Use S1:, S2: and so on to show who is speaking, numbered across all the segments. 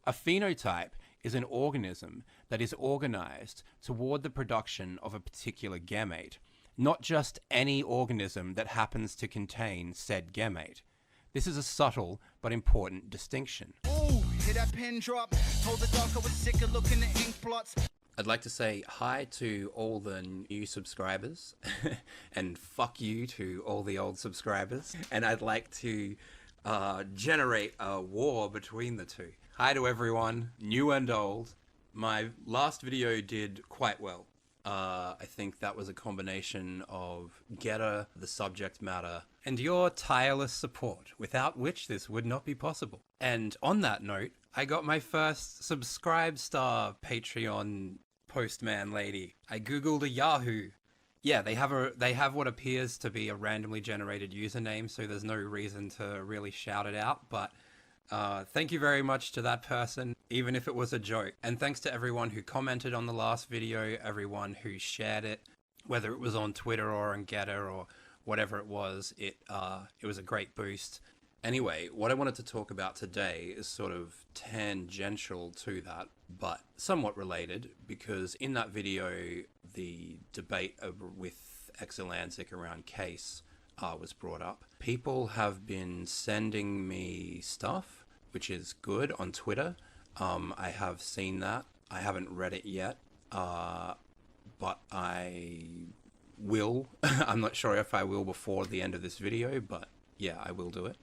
S1: A phenotype is an organism that is organized toward the production of a particular gamete, not just any organism that happens to contain said gamete. This is a subtle but important distinction.
S2: Ooh, hear that pin drop? Told the doc I was sick of looking at ink blots.
S1: I'd like to say hi to all the new subscribers and fuck you to all the old subscribers. And I'd like to generate a war between the two. Hi to everyone, new and old. My last video did quite well. I think that was a combination of Getter, the subject matter, and your tireless support, without which this would not be possible. And on that note, I got my first subscribe star Patreon postman lady. I googled a Yahoo. Yeah, they have what appears to be a randomly generated username, so there's no reason to really shout it out, but thank you very much to that person, even if it was a joke. And thanks to everyone who commented on the last video, everyone who shared it, whether it was on Twitter or on Getter or whatever it was a great boost. Anyway, what I wanted to talk about today is sort of tangential to that, but somewhat related, because in that video, the debate with Exelantic around case was brought up. People have been sending me stuff, which is good, on Twitter. I have seen that. I haven't read it yet, but I will. I'm not sure if I will before the end of this video, but yeah, I will do it.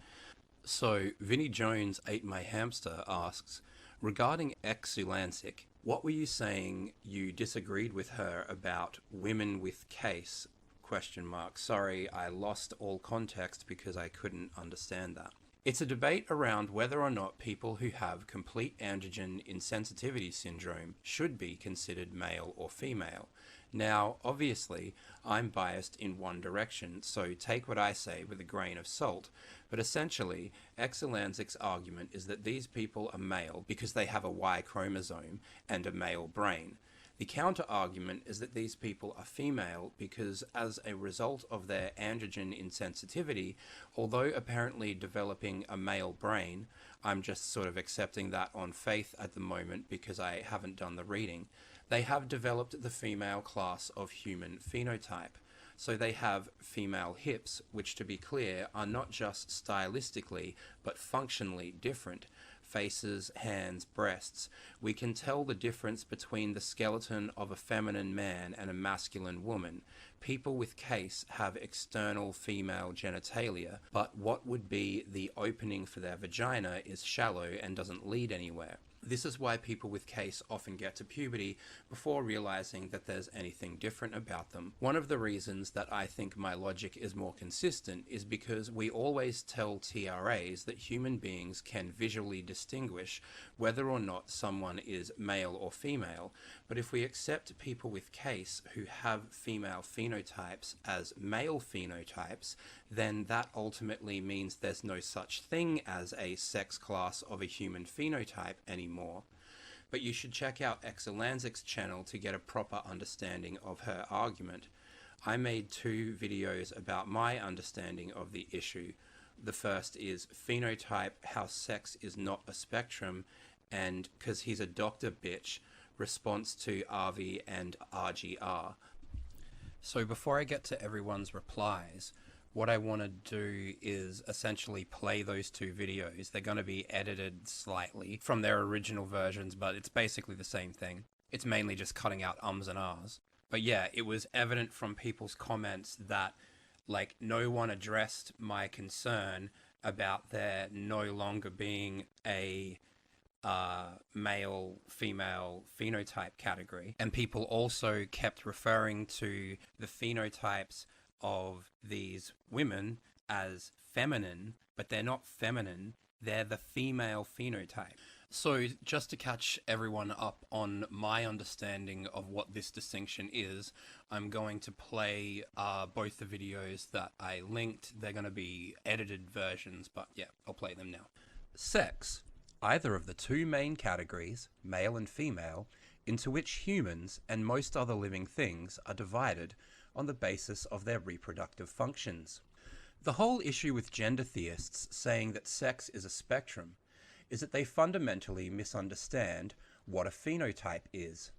S1: So, Vinnie Jones Ate My Hamster asks, regarding Exelantic, what were you saying you disagreed with her about women with case? ? Sorry, I lost all context because I couldn't understand that. It's a debate around whether or not people who have complete androgen insensitivity syndrome should be considered male or female. Now, obviously, I'm biased in one direction, so take what I say with a grain of salt, but essentially, Exelantic's argument is that these people are male because they have a Y chromosome and a male brain. The counter-argument is that these people are female because, as a result of their androgen insensitivity, although apparently developing a male brain, I'm just sort of accepting that on faith at the moment because I haven't done the reading, they have developed the female class of human phenotype. So they have female hips, which, to be clear, are not just stylistically, but functionally different. Faces, hands, breasts. We can tell the difference between the skeleton of a feminine man and a masculine woman. People with case have external female genitalia, but what would be the opening for their vagina is shallow and doesn't lead anywhere. This is why people with case often get to puberty before realizing that there's anything different about them. One of the reasons that I think my logic is more consistent is because we always tell TRAs that human beings can visually distinguish whether or not someone is male or female, but if we accept people with case who have female phenotypes as male phenotypes, then that ultimately means there's no such thing as a sex class of a human phenotype anymore. But you should check out Exelantic's channel to get a proper understanding of her argument. I made 2 videos about my understanding of the issue. The first is Phenotype, How Sex is Not a Spectrum, and Cause He's a Doctor Bitch, response to RV and RGR. So before I get to everyone's replies, what I want to do is essentially play those 2 videos. They're going to be edited slightly from their original versions, but it's basically the same thing. It's mainly just cutting out ums and ahs. But yeah, it was evident from people's comments that, like, no one addressed my concern about there no longer being a male-female phenotype category. And people also kept referring to the phenotypes of these women as feminine, but they're not feminine, they're the female phenotype. So just to catch everyone up on my understanding of what this distinction is, I'm going to play both the videos that I linked. They're going to be edited versions, but yeah, I'll play them now. Sex, either of the 2 main categories, male and female, into which humans and most other living things are divided on the basis of their reproductive functions. The whole issue with gender theists saying that sex is a spectrum is that they fundamentally misunderstand what a phenotype is.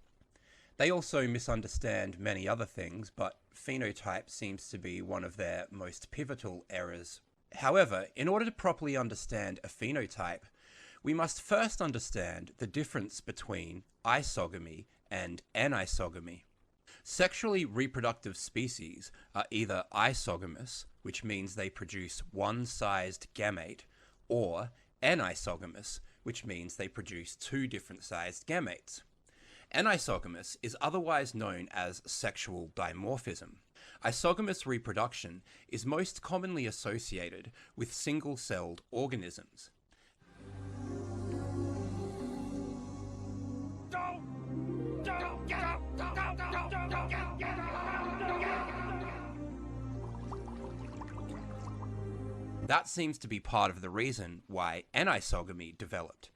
S1: They also misunderstand many other things, but phenotype seems to be one of their most pivotal errors. However, in order to properly understand a phenotype, we must first understand the difference between isogamy and anisogamy. Sexually reproductive species are either isogamous, which means they produce one-sized gamete, or anisogamous, which means they produce two different sized gametes. Anisogamous is otherwise known as sexual dimorphism. Isogamous reproduction is most commonly associated with single-celled organisms. That seems to be part of the reason why anisogamy developed.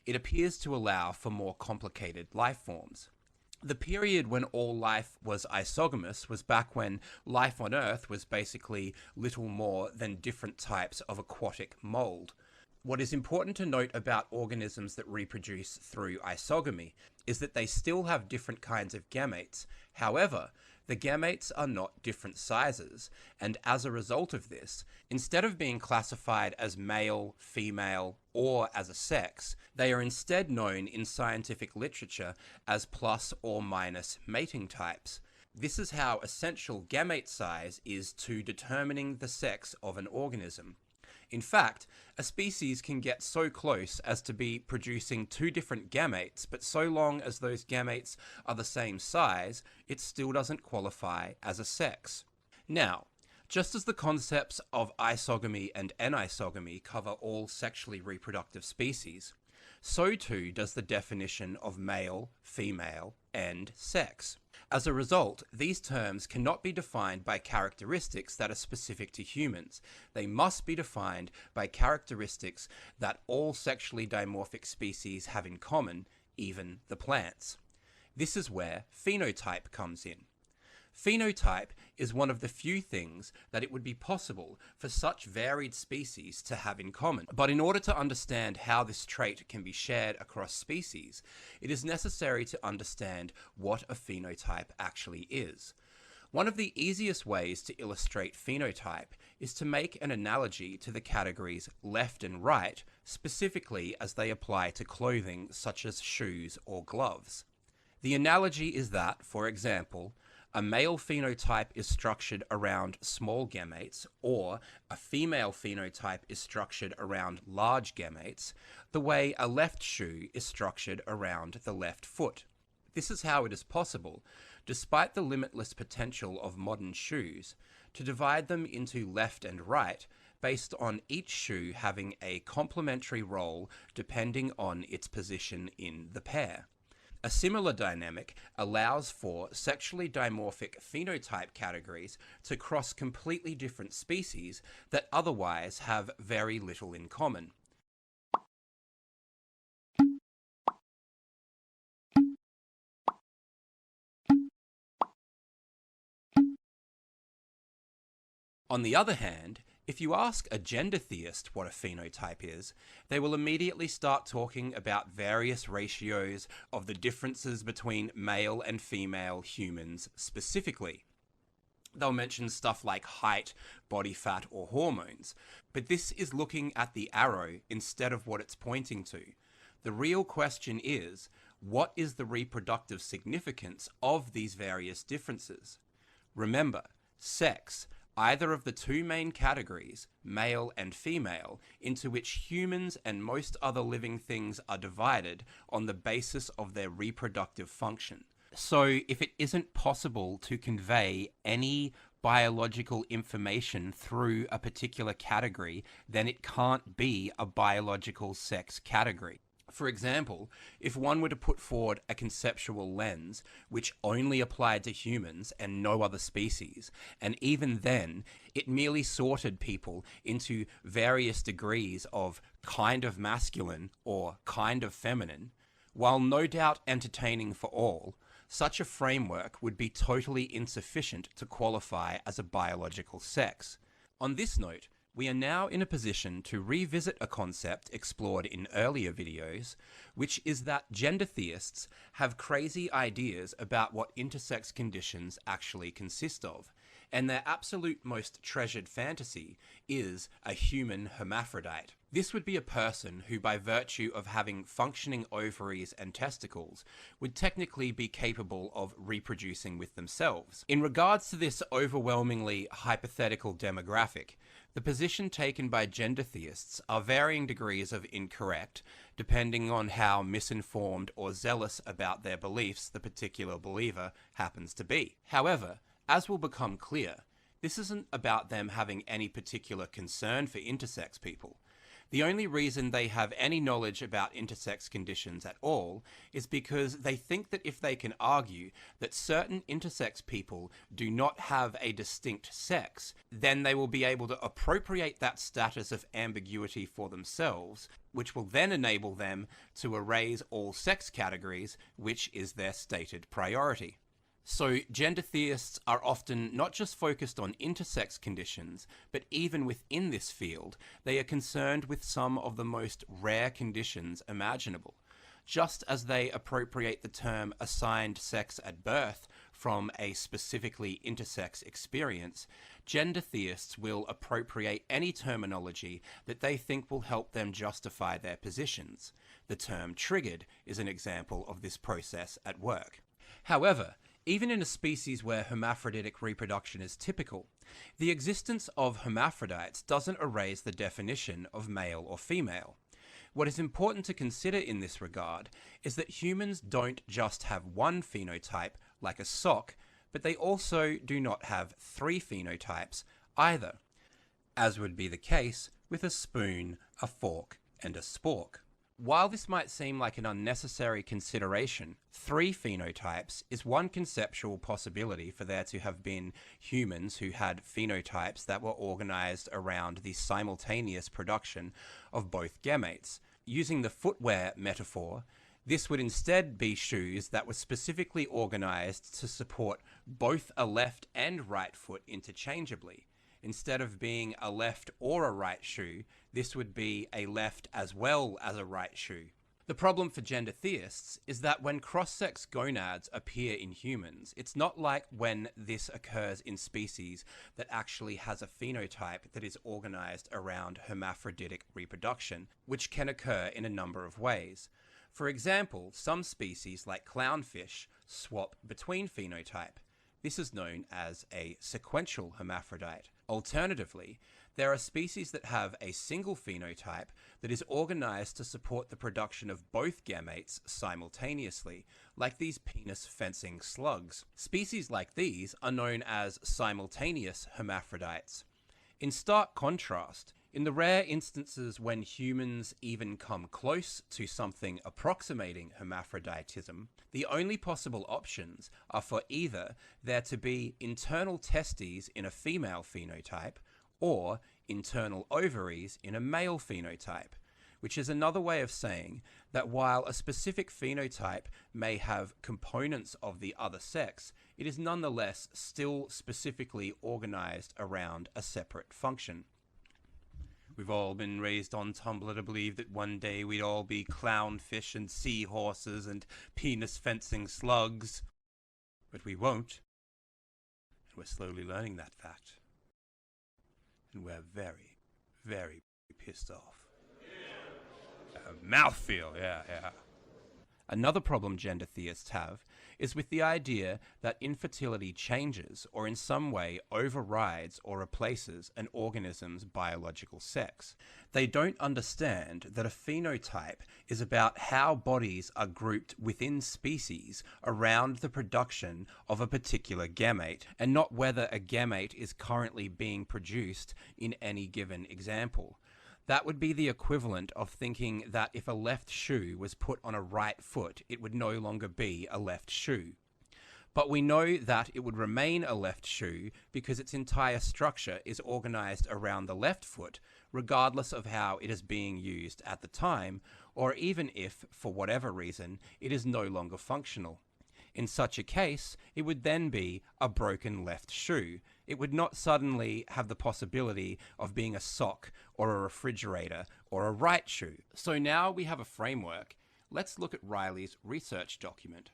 S1: It appears to allow for more complicated life forms. The period when all life was isogamous was back when life on Earth was basically little more than different types of aquatic mold. What is important to note about organisms that reproduce through isogamy is that they still have different kinds of gametes. However, the gametes are not different sizes, and as a result of this, instead of being classified as male, female, or as a sex, they are instead known in scientific literature as plus or minus mating types. This is how essential gamete size is to determining the sex of an organism. In fact, a species can get so close as to be producing two different gametes, but so long as those gametes are the same size, it still doesn't qualify as a sex. Now, just as the concepts of isogamy and anisogamy cover all sexually reproductive species, so too does the definition of male, female, and sex. As a result, these terms cannot be defined by characteristics that are specific to humans. They must be defined by characteristics that all sexually dimorphic species have in common, even the plants. This is where phenotype comes in. Phenotype is one of the few things that it would be possible for such varied species to have in common. But in order to understand how this trait can be shared across species, it is necessary to understand what a phenotype actually is. One of the easiest ways to illustrate phenotype is to make an analogy to the categories left and right, specifically as they apply to clothing such as shoes or gloves. The analogy is that, for example, a male phenotype is structured around small gametes, or a female phenotype is structured around large gametes, the way a left shoe is structured around the left foot. This is how it is possible, despite the limitless potential of modern shoes, to divide them into left and right based on each shoe having a complementary role depending on its position in the pair. A similar dynamic allows for sexually dimorphic phenotype categories to cross completely different species that otherwise have very little in common. On the other hand, if you ask a gender theist what a phenotype is, they will immediately start talking about various ratios of the differences between male and female humans specifically. They'll mention stuff like height, body fat, or hormones, but this is looking at the arrow instead of what it's pointing to. The real question is, what is the reproductive significance of these various differences? Remember, sex, either of the two main categories, male and female, into which humans and most other living things are divided on the basis of their reproductive function. So if it isn't possible to convey any biological information through a particular category, then it can't be a biological sex category. For example, if one were to put forward a conceptual lens which only applied to humans and no other species, and even then it merely sorted people into various degrees of kind of masculine or kind of feminine, while no doubt entertaining for all, such a framework would be totally insufficient to qualify as a biological sex. On this note, We are now in a position to revisit a concept explored in earlier videos, which is that gender theists have crazy ideas about what intersex conditions actually consist of, and their absolute most treasured fantasy is a human hermaphrodite. This would be a person who, by virtue of having functioning ovaries and testicles, would technically be capable of reproducing with themselves. In regards to this overwhelmingly hypothetical demographic, the position taken by gender theists are varying degrees of incorrect, depending on how misinformed or zealous about their beliefs the particular believer happens to be. However, as will become clear, this isn't about them having any particular concern for intersex people. The only reason they have any knowledge about intersex conditions at all is because they think that if they can argue that certain intersex people do not have a distinct sex, then they will be able to appropriate that status of ambiguity for themselves, which will then enable them to erase all sex categories, which is their stated priority. So gender theists are often not just focused on intersex conditions, but even within this field, they are concerned with some of the most rare conditions imaginable. Just as they appropriate the term assigned sex at birth from a specifically intersex experience, gender theists will appropriate any terminology that they think will help them justify their positions. The term triggered is an example of this process at work. However, even in a species where hermaphroditic reproduction is typical, the existence of hermaphrodites doesn't erase the definition of male or female. What is important to consider in this regard is that humans don't just have one phenotype, like a sock, but they also do not have three phenotypes either, as would be the case with a spoon, a fork, and a spork. While this might seem like an unnecessary consideration, three phenotypes is one conceptual possibility for there to have been humans who had phenotypes that were organized around the simultaneous production of both gametes. Using the footwear metaphor, this would instead be shoes that were specifically organized to support both a left and right foot interchangeably. Instead of being a left or a right shoe, this would be a left as well as a right shoe. The problem for gender theists is that when cross-sex gonads appear in humans, it's not like when this occurs in species that actually has a phenotype that is organized around hermaphroditic reproduction, which can occur in a number of ways. For example, some species like clownfish swap between phenotype. This is known as a sequential hermaphrodite. Alternatively, there are species that have a single phenotype that is organized to support the production of both gametes simultaneously, like these penis fencing slugs. Species like these are known as simultaneous hermaphrodites. In stark contrast, in the rare instances when humans even come close to something approximating hermaphroditism, the only possible options are for either there to be internal testes in a female phenotype or internal ovaries in a male phenotype, which is another way of saying that while a specific phenotype may have components of the other sex, it is nonetheless still specifically organized around a separate function. We've all been raised on Tumblr to believe that one day we'd all be clownfish and seahorses and penis-fencing slugs. But we won't. And we're slowly learning that fact. And we're very, very pissed off. Mouthfeel, yeah. Another problem gender theists have is with the idea that infertility changes or in some way overrides or replaces an organism's biological sex. They don't understand that a phenotype is about how bodies are grouped within species around the production of a particular gamete, and not whether a gamete is currently being produced in any given example. That would be the equivalent of thinking that if a left shoe was put on a right foot, it would no longer be a left shoe. But we know that it would remain a left shoe because its entire structure is organized around the left foot, regardless of how it is being used at the time, or even if, for whatever reason, it is no longer functional. In such a case, it would then be a broken left shoe. It would not suddenly have the possibility of being a sock or a refrigerator or a right shoe. So now we have a framework. Let's look at Riley's research document.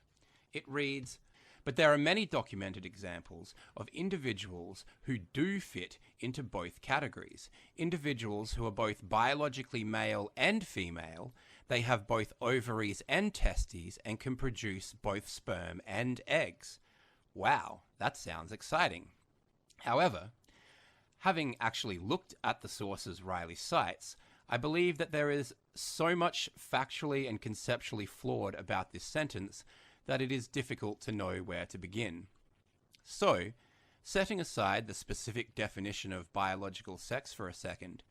S1: It reads, but there are many documented examples of individuals who do fit into both categories. Individuals who are both biologically male and female. They have both ovaries and testes and can produce both sperm and eggs. Wow, that sounds exciting. However, having actually looked at the sources Riley cites, I believe that there is so much factually and conceptually flawed about this sentence that it is difficult to know where to begin. So, setting aside the specific definition of biological sex for a second,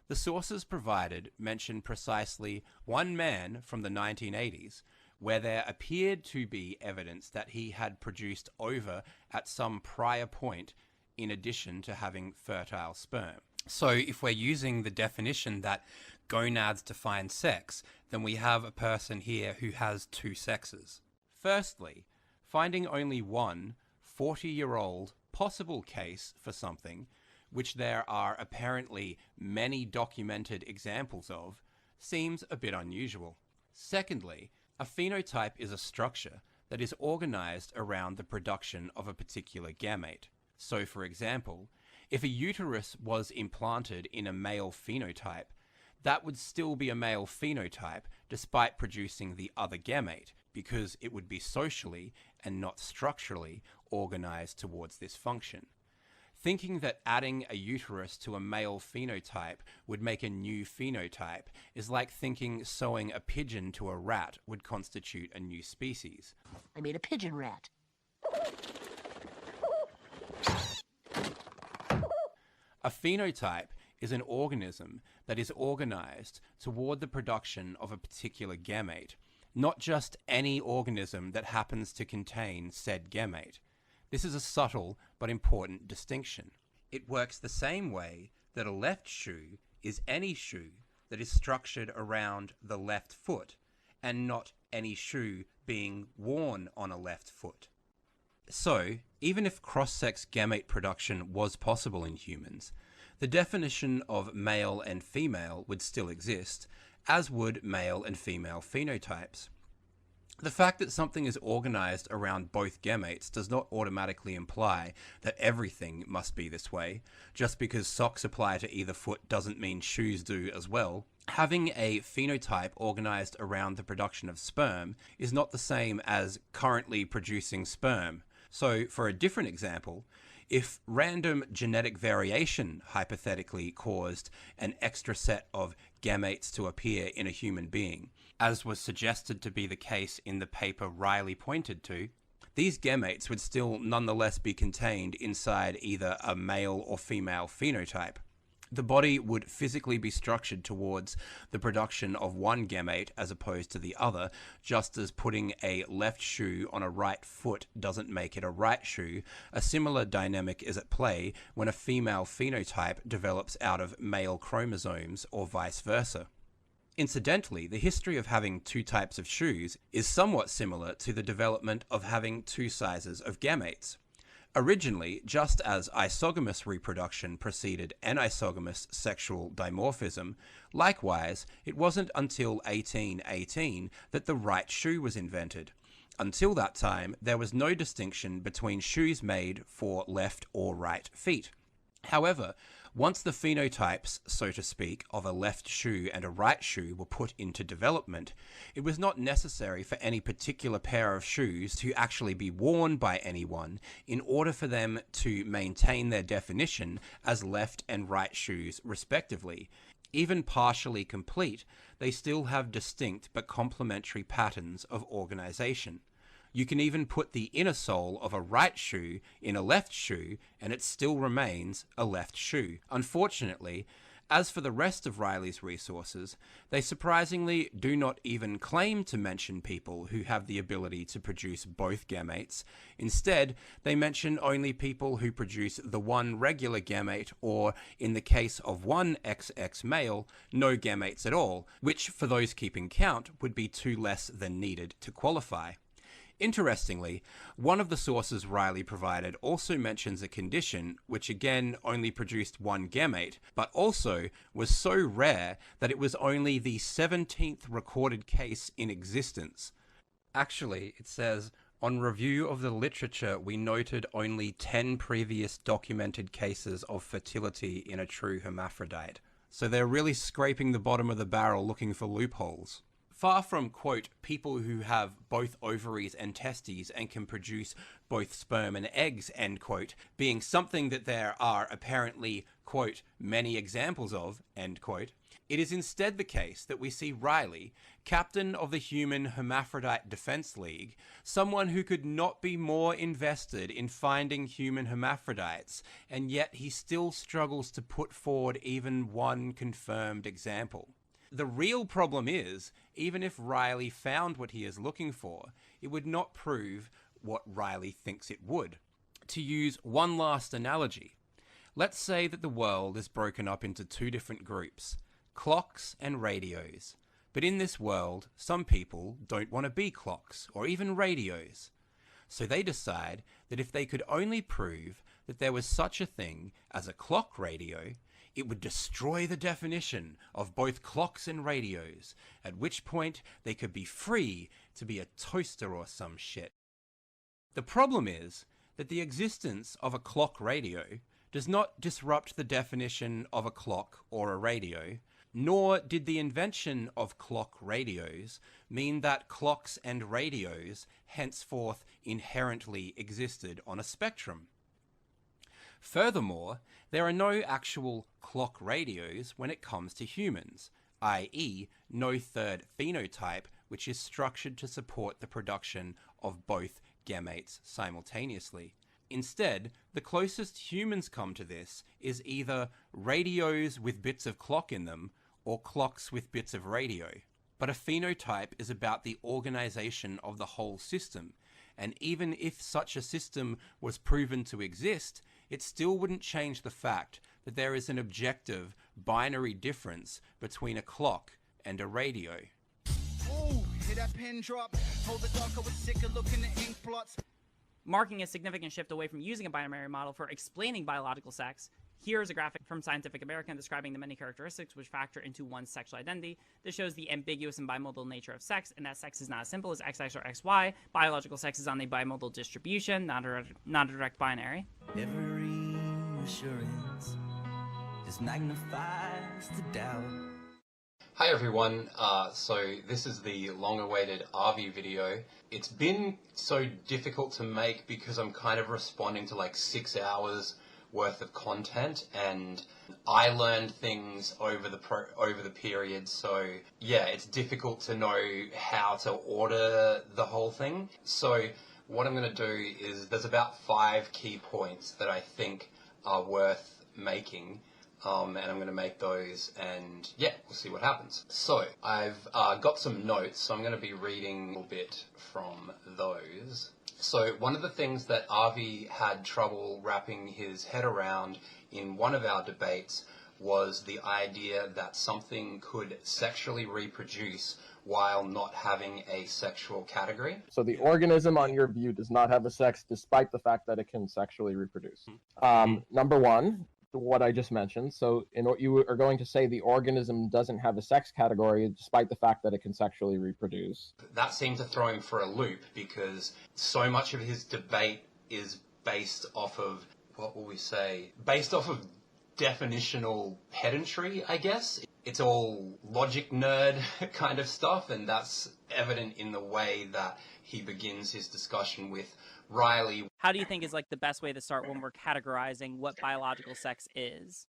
S1: the sources provided mention precisely one man from the 1980s where there appeared to be evidence that he had produced ova at some prior point in addition to having fertile sperm. So if we're using the definition that gonads define sex, then we have a person here who has two sexes. Firstly, finding only one 40-year-old possible case for something, which there are apparently many documented examples of, seems a bit unusual. Secondly, a phenotype is a structure that is organized around the production of a particular gamete. So, for example, if a uterus was implanted in a male phenotype, that would still be a male phenotype despite producing the other gamete, because it would be socially and not structurally organized towards this function. Thinking that adding a uterus to a male phenotype would make a new phenotype is like thinking sewing a pigeon to a rat would constitute a new species.
S3: I made a pigeon rat.
S1: A phenotype is an organism that is organized toward the production of a particular gamete, not just any organism that happens to contain said gamete. This is a subtle but important distinction. It works the same way that a left shoe is any shoe that is structured around the left foot, and not any shoe being worn on a left foot. So, even if cross-sex gamete production was possible in humans, the definition of male and female would still exist, as would male and female phenotypes. The fact that something is organized around both gametes does not automatically imply that everything must be this way. Just because socks apply to either foot doesn't mean shoes do as well. Having a phenotype organized around the production of sperm is not the same as currently producing sperm. So, for a different example, if random genetic variation hypothetically caused an extra set of gametes to appear in a human being, as was suggested to be the case in the paper Riley pointed to, these gametes would still nonetheless be contained inside either a male or female phenotype. The body would physically be structured towards the production of one gamete as opposed to the other, just as putting a left shoe on a right foot doesn't make it a right shoe. A similar dynamic is at play when a female phenotype develops out of male chromosomes or vice versa. Incidentally, the history of having two types of shoes is somewhat similar to the development of having two sizes of gametes. Originally, just as isogamous reproduction preceded anisogamy sexual dimorphism, likewise, it wasn't until 1818 that the right shoe was invented. Until that time, there was no distinction between shoes made for left or right feet. However, once the phenotypes, so to speak, of a left shoe and a right shoe were put into development, it was not necessary for any particular pair of shoes to actually be worn by anyone in order for them to maintain their definition as left and right shoes respectively. Even partially complete, they still have distinct but complementary patterns of organization. You can even put the inner sole of a right shoe in a left shoe, and it still remains a left shoe. Unfortunately, as for the rest of Riley's resources, they surprisingly do not even claim to mention people who have the ability to produce both gametes. Instead, they mention only people who produce the one regular gamete, or, in the case of one XX male, no gametes at all, which, for those keeping count, would be two less than needed to qualify. Interestingly, one of the sources Riley provided also mentions a condition which again only produced one gamete, but also was so rare that it was only the 17th recorded case in existence. Actually, it says, on review of the literature, we noted only 10 previous documented cases of fertility in a true hermaphrodite. So they're really scraping the bottom of the barrel looking for loopholes. Far from, quote, people who have both ovaries and testes and can produce both sperm and eggs, end quote, being something that there are apparently, quote, many examples of, end quote, it is instead the case that we see Riley, captain of the Human Hermaphrodite Defense League, someone who could not be more invested in finding human hermaphrodites, and yet he still struggles to put forward even one confirmed example. The real problem is, even if Riley found what he is looking for, it would not prove what Riley thinks it would. To use one last analogy, let's say that the world is broken up into two different groups, clocks and radios. But in this world, some people don't want to be clocks or even radios. So they decide that if they could only prove that there was such a thing as a clock radio, it would destroy the definition of both clocks and radios, at which point they could be free to be a toaster or some shit. The problem is that the existence of a clock radio does not disrupt the definition of a clock or a radio, nor did the invention of clock radios mean that clocks and radios henceforth inherently existed on a spectrum. Furthermore, there are no actual clock radios when it comes to humans, i.e. no third phenotype which is structured to support the production of both gametes simultaneously. Instead, the closest humans come to this is either radios with bits of clock in them or clocks with bits of radio. But a phenotype is about the organization of the whole system, and even if such a system was proven to exist, it still wouldn't change the fact that there is an objective binary difference between a clock and a radio.
S2: Ooh, hear that pin drop? Hold the dark, I was sick of looking at ink blots.
S3: Marking a significant shift away from using a binary model for explaining biological sex, here's a graphic from Scientific American describing the many characteristics which factor into one's sexual identity. This shows the ambiguous and bimodal nature of sex, and that sex is not as simple as XX or XY. Biological sex is on a bimodal distribution, not a direct binary.
S4: Every assurance just magnifies the doubt.
S1: Hi everyone, so this is the long-awaited RV video. It's been so difficult to make because I'm kind of responding to like 6 hours worth of content, and I learned things over the period, so yeah, it's difficult to know how to order the whole thing. So what I'm going to do is, there's about 5 key points that I think are worth making. And I'm going to make those, and yeah, we'll see what happens. So, I've got some notes, so I'm going to be reading a little bit from those. So, one of the things that Avi had trouble wrapping his head around in one of our debates was the idea that something could sexually reproduce while not having a sexual category.
S5: So the organism, on your view, does not have a sex despite the fact that it can sexually reproduce. Number one, what I just mentioned. So you are going to say the organism doesn't have a sex category despite the fact that it can sexually reproduce.
S1: That seemed to throw him for a loop because so much of his debate is based off of, what will we say, based off of definitional pedantry, I guess. It's all logic nerd kind of stuff, and that's evident in the way that he begins his discussion with Riley.
S3: How do you think is like the best way to start when we're categorizing what biological sex is?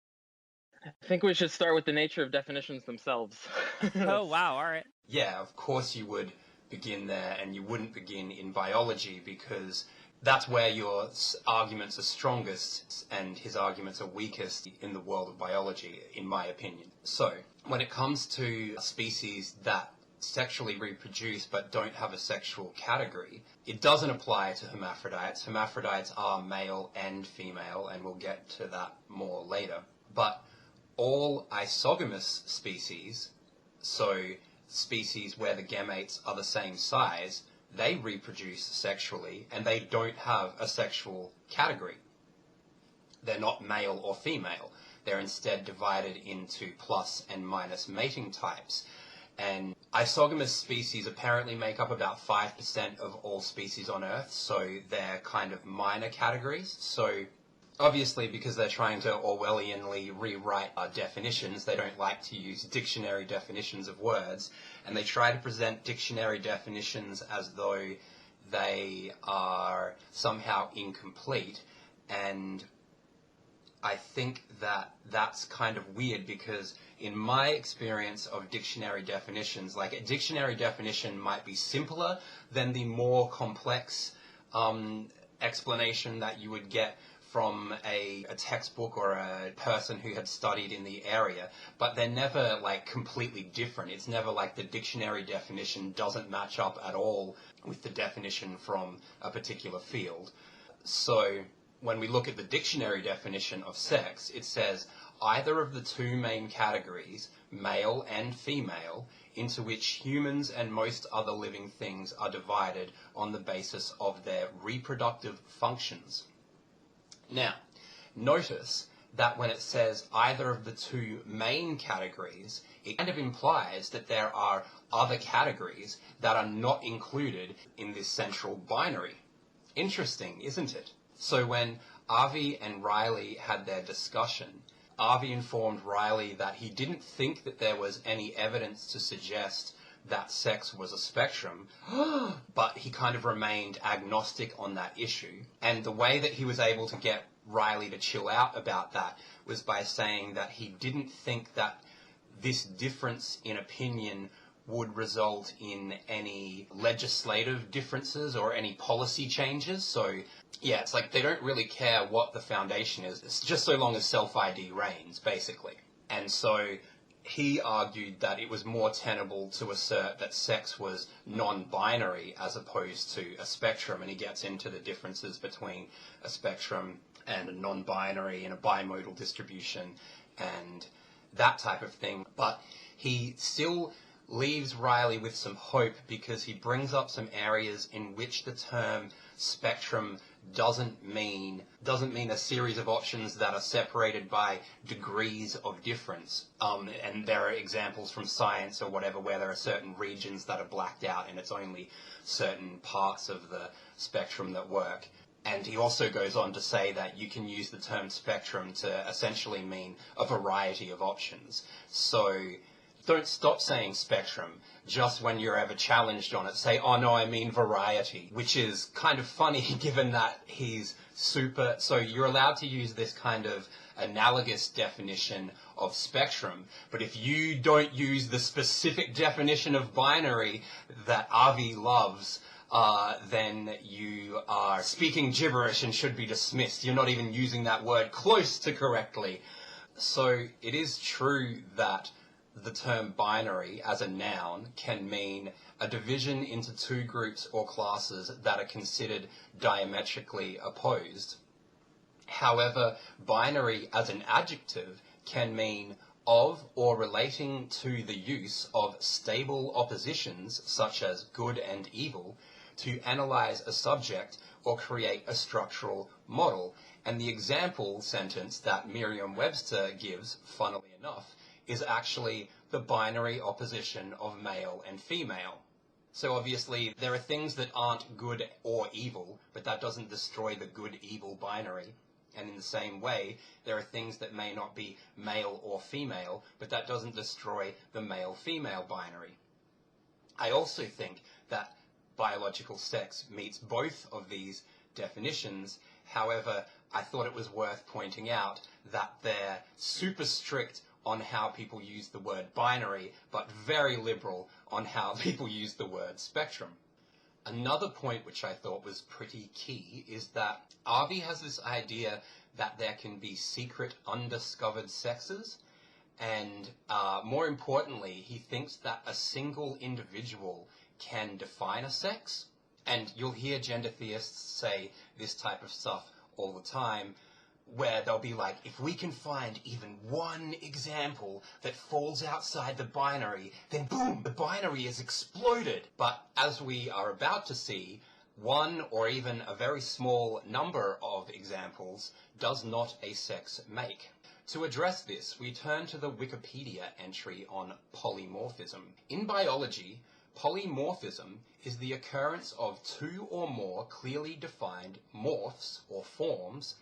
S6: I think we should start with the nature of definitions themselves.
S3: Oh, wow, all right.
S1: Yeah, of course you would begin there, and you wouldn't begin in biology because that's where your arguments are strongest and his arguments are weakest in the world of biology, in my opinion. So, when it comes to species that sexually reproduce but don't have a sexual category, it doesn't apply to hermaphrodites. Hermaphrodites are male and female, and we'll get to that more later. But all isogamous species, so species where the gametes are the same size, they reproduce sexually and they don't have a sexual category. They're not male or female. They're instead divided into plus and minus mating types. And isogamous species apparently make up about 5% of all species on Earth, so they're kind of minor categories. So obviously, because they're trying to Orwellianly rewrite our definitions, they don't like to use dictionary definitions of words, and they try to present dictionary definitions as though they are somehow incomplete. And I think that that's kind of weird, because in my experience of dictionary definitions, like, a dictionary definition might be simpler than the more complex explanation that you would get from a textbook or a person who had studied in the area, but they're never like completely different. It's never like the dictionary definition doesn't match up at all with the definition from a particular field. So when we look at the dictionary definition of sex, it says either of the two main categories, male and female, into which humans and most other living things are divided on the basis of their reproductive functions. Now, notice that when it says either of the two main categories, it kind of implies that there are other categories that are not included in this central binary. Interesting, isn't it? So when Avi and Riley had their discussion, Avi informed Riley that he didn't think that there was any evidence to suggest that sex was a spectrum, but he kind of remained agnostic on that issue. And the way that he was able to get Riley to chill out about that was by saying that he didn't think that this difference in opinion would result in any legislative differences or any policy changes. So yeah, it's like they don't really care what the foundation is. It's just so long as self-ID reigns, basically. And so he argued that it was more tenable to assert that sex was non-binary as opposed to a spectrum, and he gets into the differences between a spectrum and a non-binary and a bimodal distribution and that type of thing. But he still leaves Riley with some hope, because he brings up some areas in which the term spectrum doesn't mean a series of options that are separated by degrees of difference. And there are examples from science or whatever where there are certain regions that are blacked out and it's only certain parts of the spectrum that work. And he also goes on to say that you can use the term spectrum to essentially mean a variety of options. So don't stop saying spectrum just when you're ever challenged on it. Say, oh no, I mean variety, which is kind of funny given that he's super... So you're allowed to use this kind of analogous definition of spectrum, but if you don't use the specific definition of binary that Avi loves, then you are speaking gibberish and should be dismissed. You're not even using that word close to correctly. So it is true that the term binary as a noun can mean a division into two groups or classes that are considered diametrically opposed. However, binary as an adjective can mean of or relating to the use of stable oppositions, such as good and evil, to analyze a subject or create a structural model. And the example sentence that Merriam-Webster gives, funnily enough, is actually the binary opposition of male and female. So obviously there are things that aren't good or evil, but that doesn't destroy the good-evil binary. And in the same way, there are things that may not be male or female, but that doesn't destroy the male-female binary. I also think that biological sex meets both of these definitions. However, I thought it was worth pointing out that they're super strict on how people use the word binary, but very liberal on how people use the word spectrum. Another point which I thought was pretty key is that Avi has this idea that there can be secret undiscovered sexes, and more importantly, he thinks that a single individual can define a sex. And you'll hear gender theists say this type of stuff all the time, where they'll be like, if we can find even one example that falls outside the binary, then boom, the binary is exploded. But as we are about to see, one or even a very small number of examples does not a sex make. To address this, we turn to the Wikipedia entry on polymorphism. In biology, polymorphism is the occurrence of two or more clearly defined morphs or forms,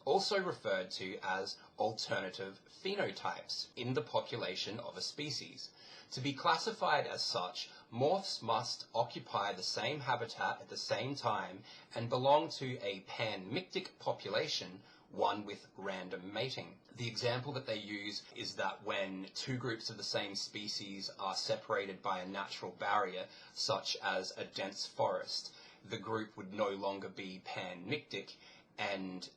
S1: also referred to as alternative phenotypes, in the population of a species. To be classified as such, morphs must occupy the same habitat at the same time and belong to a panmictic population, one with random mating. The example that they use is that when two groups of the same species are separated by a natural barrier, such as a dense forest, the group would no longer be panmictic, and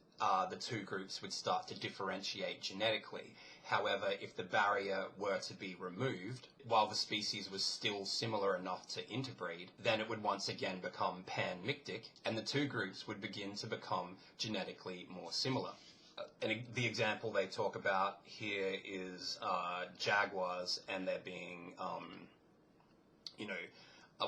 S1: the two groups would start to differentiate genetically. However, if the barrier were to be removed, while the species was still similar enough to interbreed, then it would once again become panmictic, and the two groups would begin to become genetically more similar. And the example they talk about here is jaguars, and there being,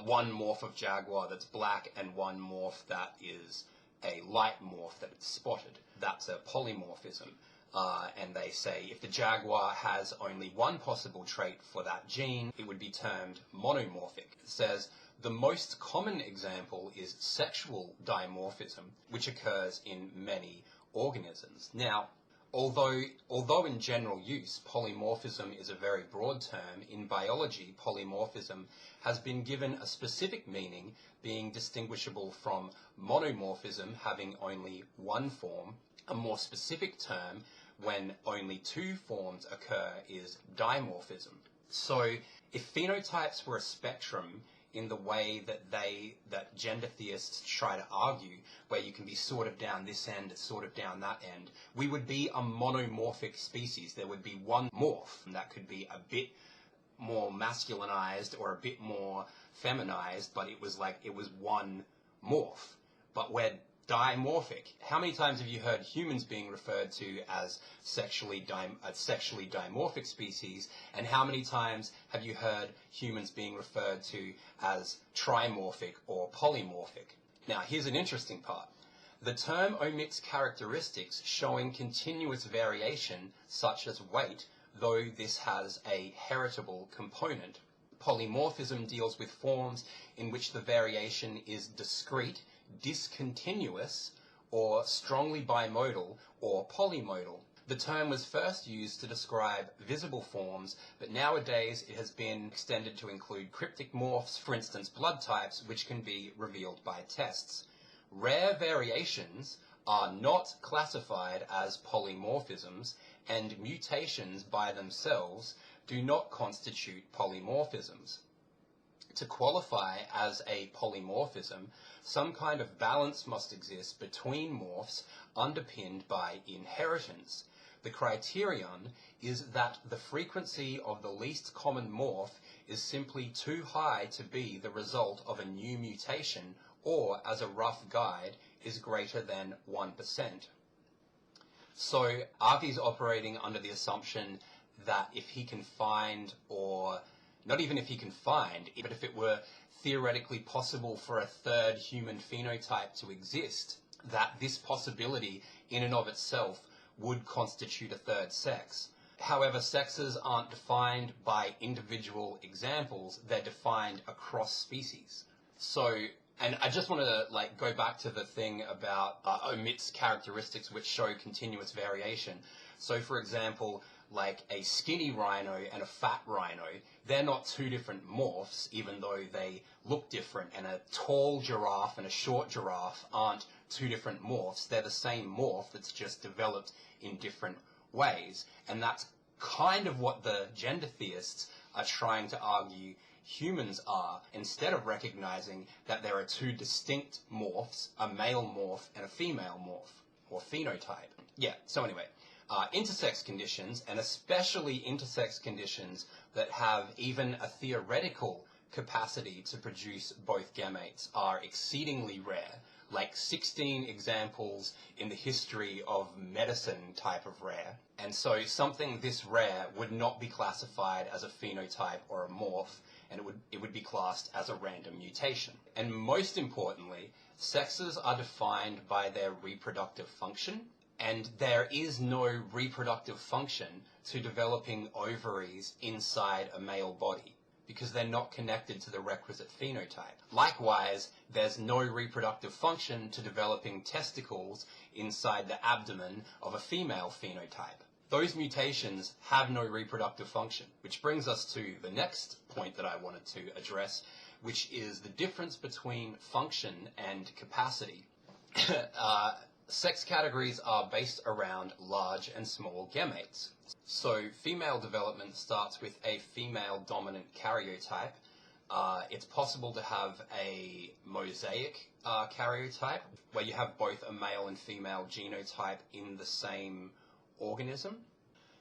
S1: one morph of jaguar that's black and one morph that is a light morph that is spotted. That's a polymorphism. And they say if the jaguar has only one possible trait for that gene, it would be termed monomorphic. It says the most common example is sexual dimorphism, which occurs in many organisms. Now, although in general use, polymorphism is a very broad term, in biology, polymorphism has been given a specific meaning, being distinguishable from monomorphism having only one form. A more specific term, when only two forms occur, is dimorphism. So, if phenotypes were a spectrum in the way that gender theists try to argue, where you can be sort of down this end, sort of down that end, we would be a monomorphic species. There would be one morph, and that could be a bit more masculinized or a bit more feminized, but it was one morph. But we're dimorphic. How many times have you heard humans being referred to as sexually dimorphic species, and how many times have you heard humans being referred to as trimorphic or polymorphic? Now, here's an interesting part. The term omits characteristics showing continuous variation, such as weight, though this has a heritable component. Polymorphism deals with forms in which the variation is discrete, discontinuous, or strongly bimodal or polymodal. The term was first used to describe visible forms, but nowadays it has been extended to include cryptic morphs, for instance blood types, which can be revealed by tests. Rare variations are not classified as polymorphisms, and mutations by themselves do not constitute polymorphisms. To qualify as a polymorphism, some kind of balance must exist between morphs underpinned by inheritance. The criterion is that the frequency of the least common morph is simply too high to be the result of a new mutation, or, as a rough guide, is greater than 1%. So Avi's operating under the assumption that if he can find, or not even if he can find, but if it were theoretically possible for a third human phenotype to exist, that this possibility in and of itself would constitute a third sex. However, sexes aren't defined by individual examples, they're defined across species. So, and I just want to go back to the thing about omits characteristics which show continuous variation. So for example, like a skinny rhino and a fat rhino, they're not two different morphs, even though they look different, and a tall giraffe and a short giraffe aren't two different morphs. They're the same morph that's just developed in different ways. And that's kind of what the gender theists are trying to argue humans are, instead of recognizing that there are two distinct morphs, a male morph and a female morph, or phenotype. Yeah, so anyway, intersex conditions, and especially intersex conditions that have even a theoretical capacity to produce both gametes, are exceedingly rare. like 16 examples in the history of medicine type of rare. And so something this rare would not be classified as a phenotype or a morph, and it would be classed as a random mutation. And most importantly, sexes are defined by their reproductive function, and there is no reproductive function to developing ovaries inside a male body, because they're not connected to the requisite phenotype. Likewise, there's no reproductive function to developing testicles inside the abdomen of a female phenotype. Those mutations have no reproductive function, which brings us to the next point that I wanted to address, which is the difference between function and capacity. Sex categories are based around large and small gametes. So female development starts with a female dominant karyotype. It's possible to have a mosaic karyotype, where you have both a male and female genotype in the same organism.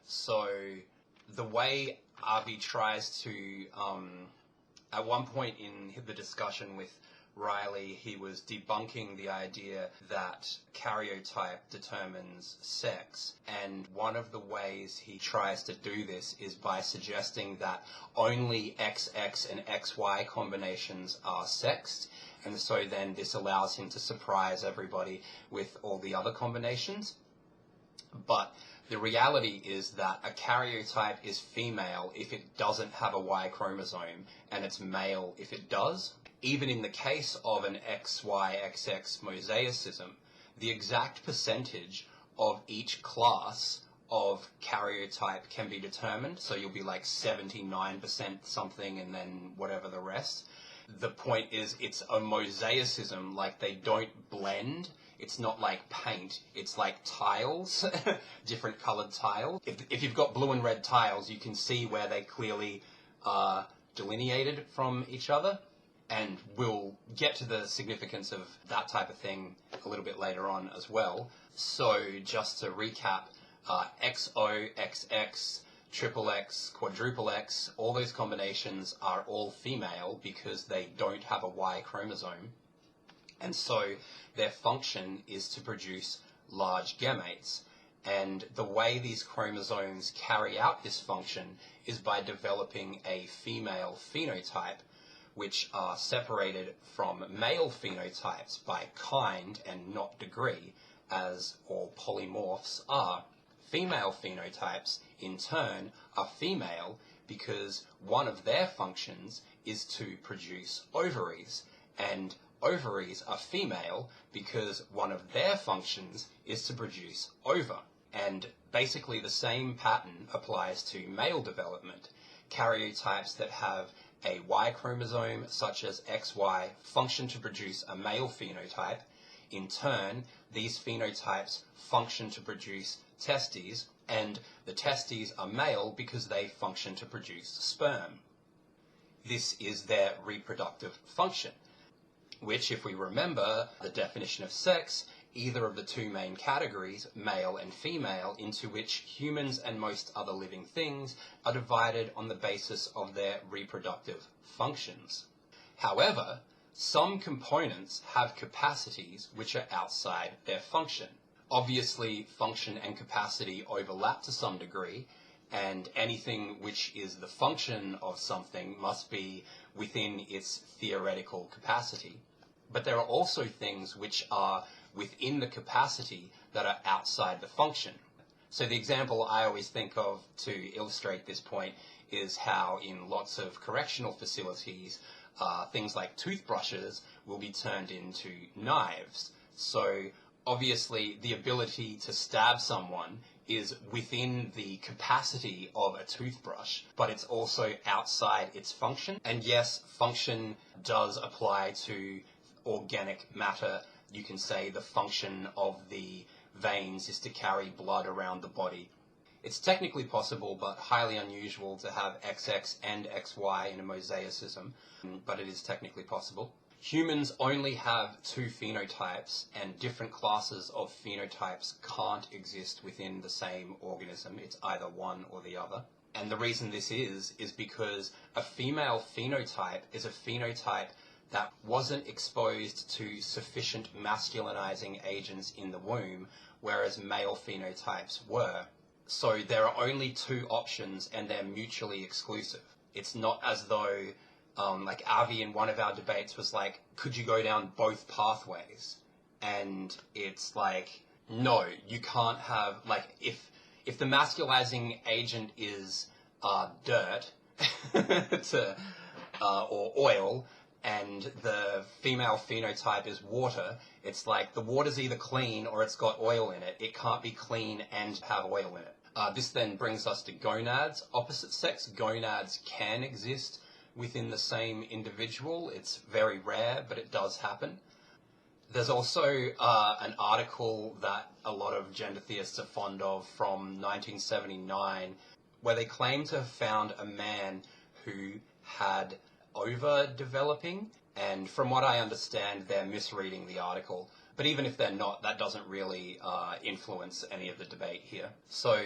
S1: So the way Avi tries to, at one point in the discussion with Riley, he was debunking the idea that karyotype determines sex, and one of the ways he tries to do this is by suggesting that only XX and XY combinations are sexed, and so then this allows him to surprise everybody with all the other combinations. But the reality is that a karyotype is female if it doesn't have a Y chromosome, and it's male if it does. Even in the case of an XYXX mosaicism, the exact percentage of each class of karyotype can be determined. So you'll be like 79% something and then whatever the rest. The point is, it's a mosaicism, like they don't blend. It's not like paint, it's like tiles, different colored tiles. If you've got blue and red tiles, you can see where they clearly are delineated from each other. And we'll get to the significance of that type of thing a little bit later on as well. So just to recap, XO, XX, triple X, quadruple X, all those combinations are all female because they don't have a Y chromosome. And so their function is to produce large gametes. And the way these chromosomes carry out this function is by developing a female phenotype, which are separated from male phenotypes by kind and not degree, as all polymorphs are. Female phenotypes, in turn, are female because one of their functions is to produce ovaries, and ovaries are female because one of their functions is to produce ova. And basically the same pattern applies to male development. Karyotypes that have a Y chromosome, such as XY, function to produce a male phenotype. In turn, these phenotypes function to produce testes, and the testes are male because they function to produce sperm. This is their reproductive function, which, if we remember the definition of sex, either of the two main categories, male and female, into which humans and most other living things are divided on the basis of their reproductive functions. However, some components have capacities which are outside their function. Obviously, function and capacity overlap to some degree, and anything which is the function of something must be within its theoretical capacity. But there are also things which are within the capacity that are outside the function. So the example I always think of to illustrate this point is how in lots of correctional facilities, things like toothbrushes will be turned into knives. So obviously the ability to stab someone is within the capacity of a toothbrush, but it's also outside its function. And yes, function does apply to organic matter. You can say the function of the veins is to carry blood around the body. It's technically possible, but highly unusual to have XX and XY in a mosaicism, but it is technically possible. Humans only have two phenotypes, and different classes of phenotypes can't exist within the same organism. It's either one or the other. And the reason this is because a female phenotype is a phenotype that wasn't exposed to sufficient masculinizing agents in the womb, whereas male phenotypes were. So there are only two options and they're mutually exclusive. It's not as though, like Avi in one of our debates was like, could you go down both pathways? And it's like, no, you can't have, like, if the masculizing agent is dirt or oil, and the female phenotype is water, it's like the water's either clean or it's got oil in it. It can't be clean and have oil in it. This then brings us to gonads. Opposite sex gonads can exist within the same individual. It's very rare, but it does happen. There's also an article that a lot of gender theists are fond of from 1979, where they claim to have found a man who had overdeveloping, and from what I understand, they're misreading the article. But even if they're not, that doesn't really influence any of the debate here. So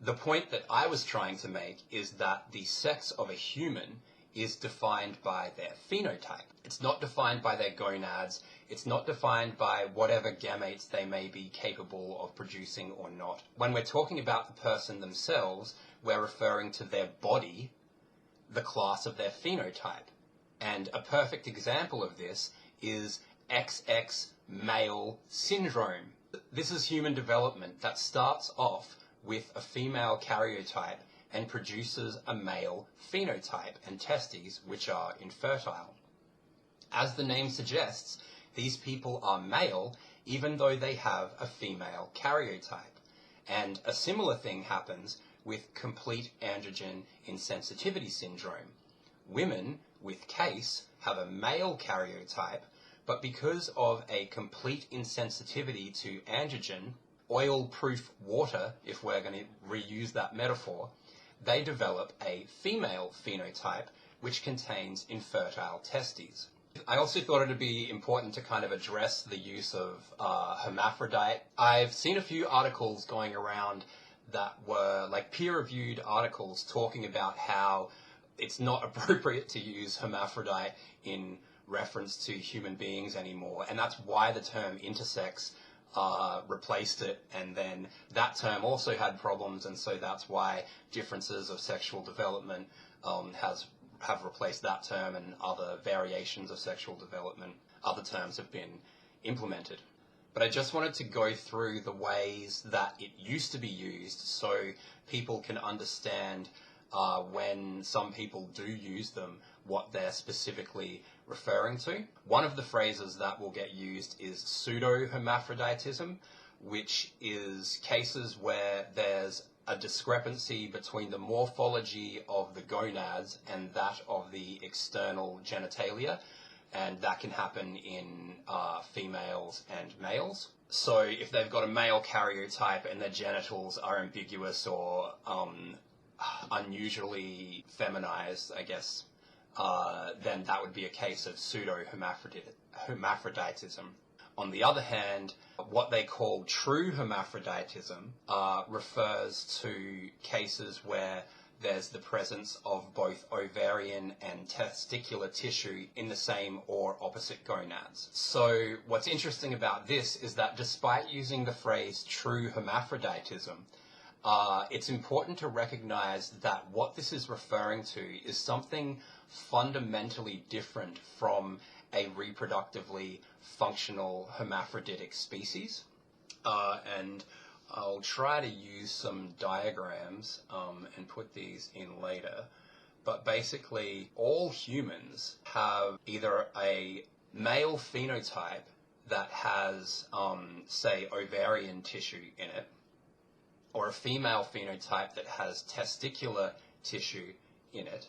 S1: the point that I was trying to make is that the sex of a human is defined by their phenotype. It's not defined by their gonads. It's not defined by whatever gametes they may be capable of producing or not. When we're talking about the person themselves, we're referring to their body, the class of their phenotype. And a perfect example of this is XX male syndrome. This is human development that starts off with a female karyotype and produces a male phenotype and testes, which are infertile. As the name suggests, these people are male even though they have a female karyotype. And a similar thing happens with complete androgen insensitivity syndrome. Women with CASE have a male karyotype, but because of a complete insensitivity to androgen, oil-proof water, if we're going to reuse that metaphor, they develop a female phenotype which contains infertile testes. I also thought it would be important to kind of address the use of hermaphrodite. I've seen a few articles going around that were like peer-reviewed articles talking about how it's not appropriate to use hermaphrodite in reference to human beings anymore, and that's why the term intersex replaced it, and then that term also had problems, and so that's why differences of sexual development have replaced that term, and other variations of sexual development, other terms have been implemented. But I just wanted to go through the ways that it used to be used so people can understand when some people do use them, what they're specifically referring to. One of the phrases that will get used is pseudo-hermaphroditism, which is cases where there's a discrepancy between the morphology of the gonads and that of the external genitalia, and that can happen in females and males. So if they've got a male karyotype and their genitals are ambiguous or unusually feminized, I guess, then that would be a case of pseudo-hermaphroditism. On the other hand, what they call true hermaphroditism refers to cases where there's the presence of both ovarian and testicular tissue in the same or opposite gonads. So what's interesting about this is that despite using the phrase true hermaphroditism, it's important to recognize that what this is referring to is something fundamentally different from a reproductively functional hermaphroditic species. And I'll try to use some diagrams and put these in later. But basically, all humans have either a male phenotype that has, say, ovarian tissue in it, or a female phenotype that has testicular tissue in it,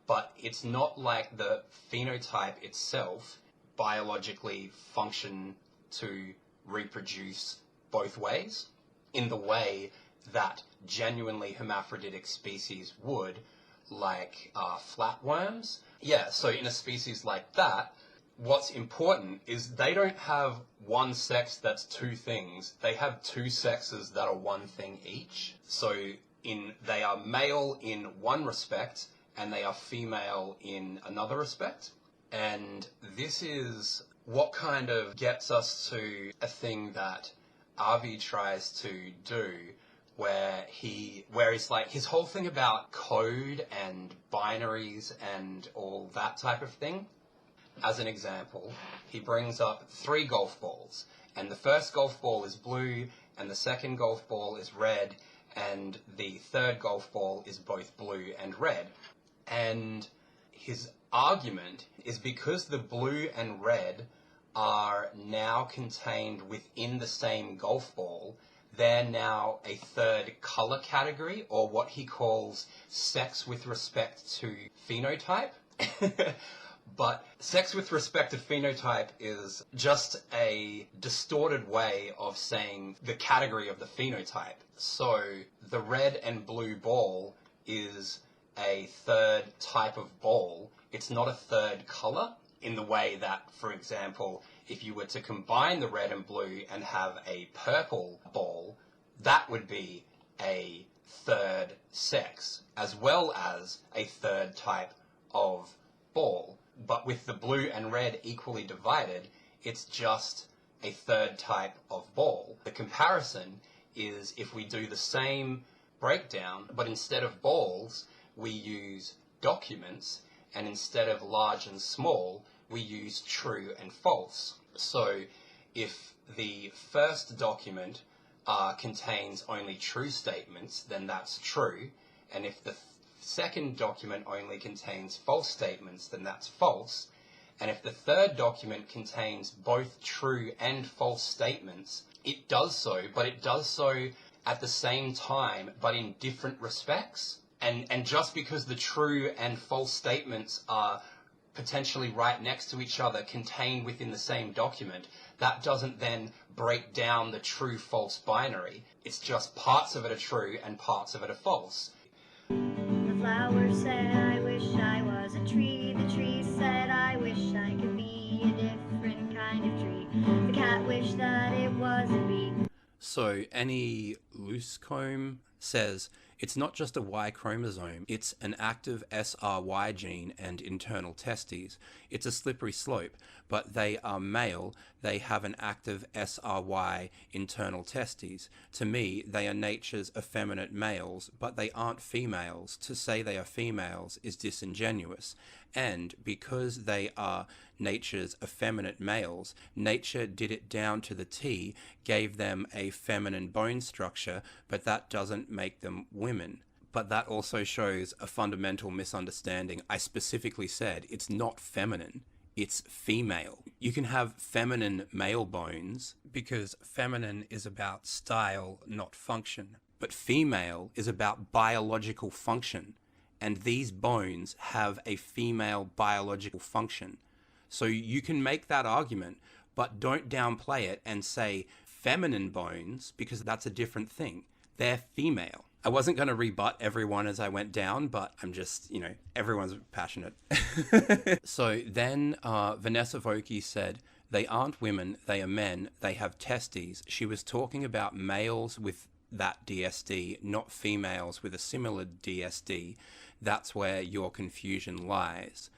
S1: but it's not like the phenotype itself biologically function to reproduce both ways in the way that genuinely hermaphroditic species would, like flatworms. Yeah, so in a species like that, what's important is they don't have one sex that's two things. They have two sexes that are one thing each. So they are male in one respect and they are female in another respect. And this is what kind of gets us to a thing that Avi tries to do, where he's like, his whole thing about code and binaries and all that type of thing. As an example, he brings up 3 golf balls, and the first golf ball is blue, and the second golf ball is red, and the third golf ball is both blue and red. And his argument is because the blue and red are now contained within the same golf ball, they're now a third color category, or what he calls sex with respect to phenotype. But sex with respect to phenotype is just a distorted way of saying the category of the phenotype. So the red and blue ball is a third type of ball. It's not a third color in the way that, for example, if you were to combine the red and blue and have a purple ball, that would be a third sex, as well as a third type of ball. But with the blue and red equally divided, it's just a third type of ball. The comparison is if we do the same breakdown, but instead of balls, we use documents, and instead of large and small, we use true and false. So if the first document contains only true statements, then that's true, and if the second document only contains false statements, then that's false. And if the third document contains both true and false statements, it does so, but it does so at the same time, but in different respects. And just because the true and false statements are potentially right next to each other, contained within the same document, that doesn't then break down the true-false binary. It's just parts of it are true and parts of it are false.
S7: The flower said, I wish I was a tree. The tree said, I wish I could be a different kind of tree. The cat wished that it was a bee.
S1: So any loose comb says it's not just a Y chromosome, it's an active SRY gene and internal testes. It's a slippery slope, but they are male, they have an active SRY internal testes. To me, they are nature's effeminate males, but they aren't females. To say they are females is disingenuous. And because they are nature's effeminate males, nature did it down to the T, gave them a feminine bone structure, but that doesn't make them women. But that also shows a fundamental misunderstanding. I specifically said it's not feminine, it's female. You can have feminine male bones because feminine is about style, not function. But female is about biological function. And these bones have a female biological function. So you can make that argument, but don't downplay it and say feminine bones, because that's a different thing. They're female. I wasn't going to rebut everyone as I went down, but I'm just, everyone's passionate. So then Vanessa Vokey said, they aren't women, they are men, they have testes. She was talking about males with that DSD, not females with a similar DSD. That's where your confusion lies.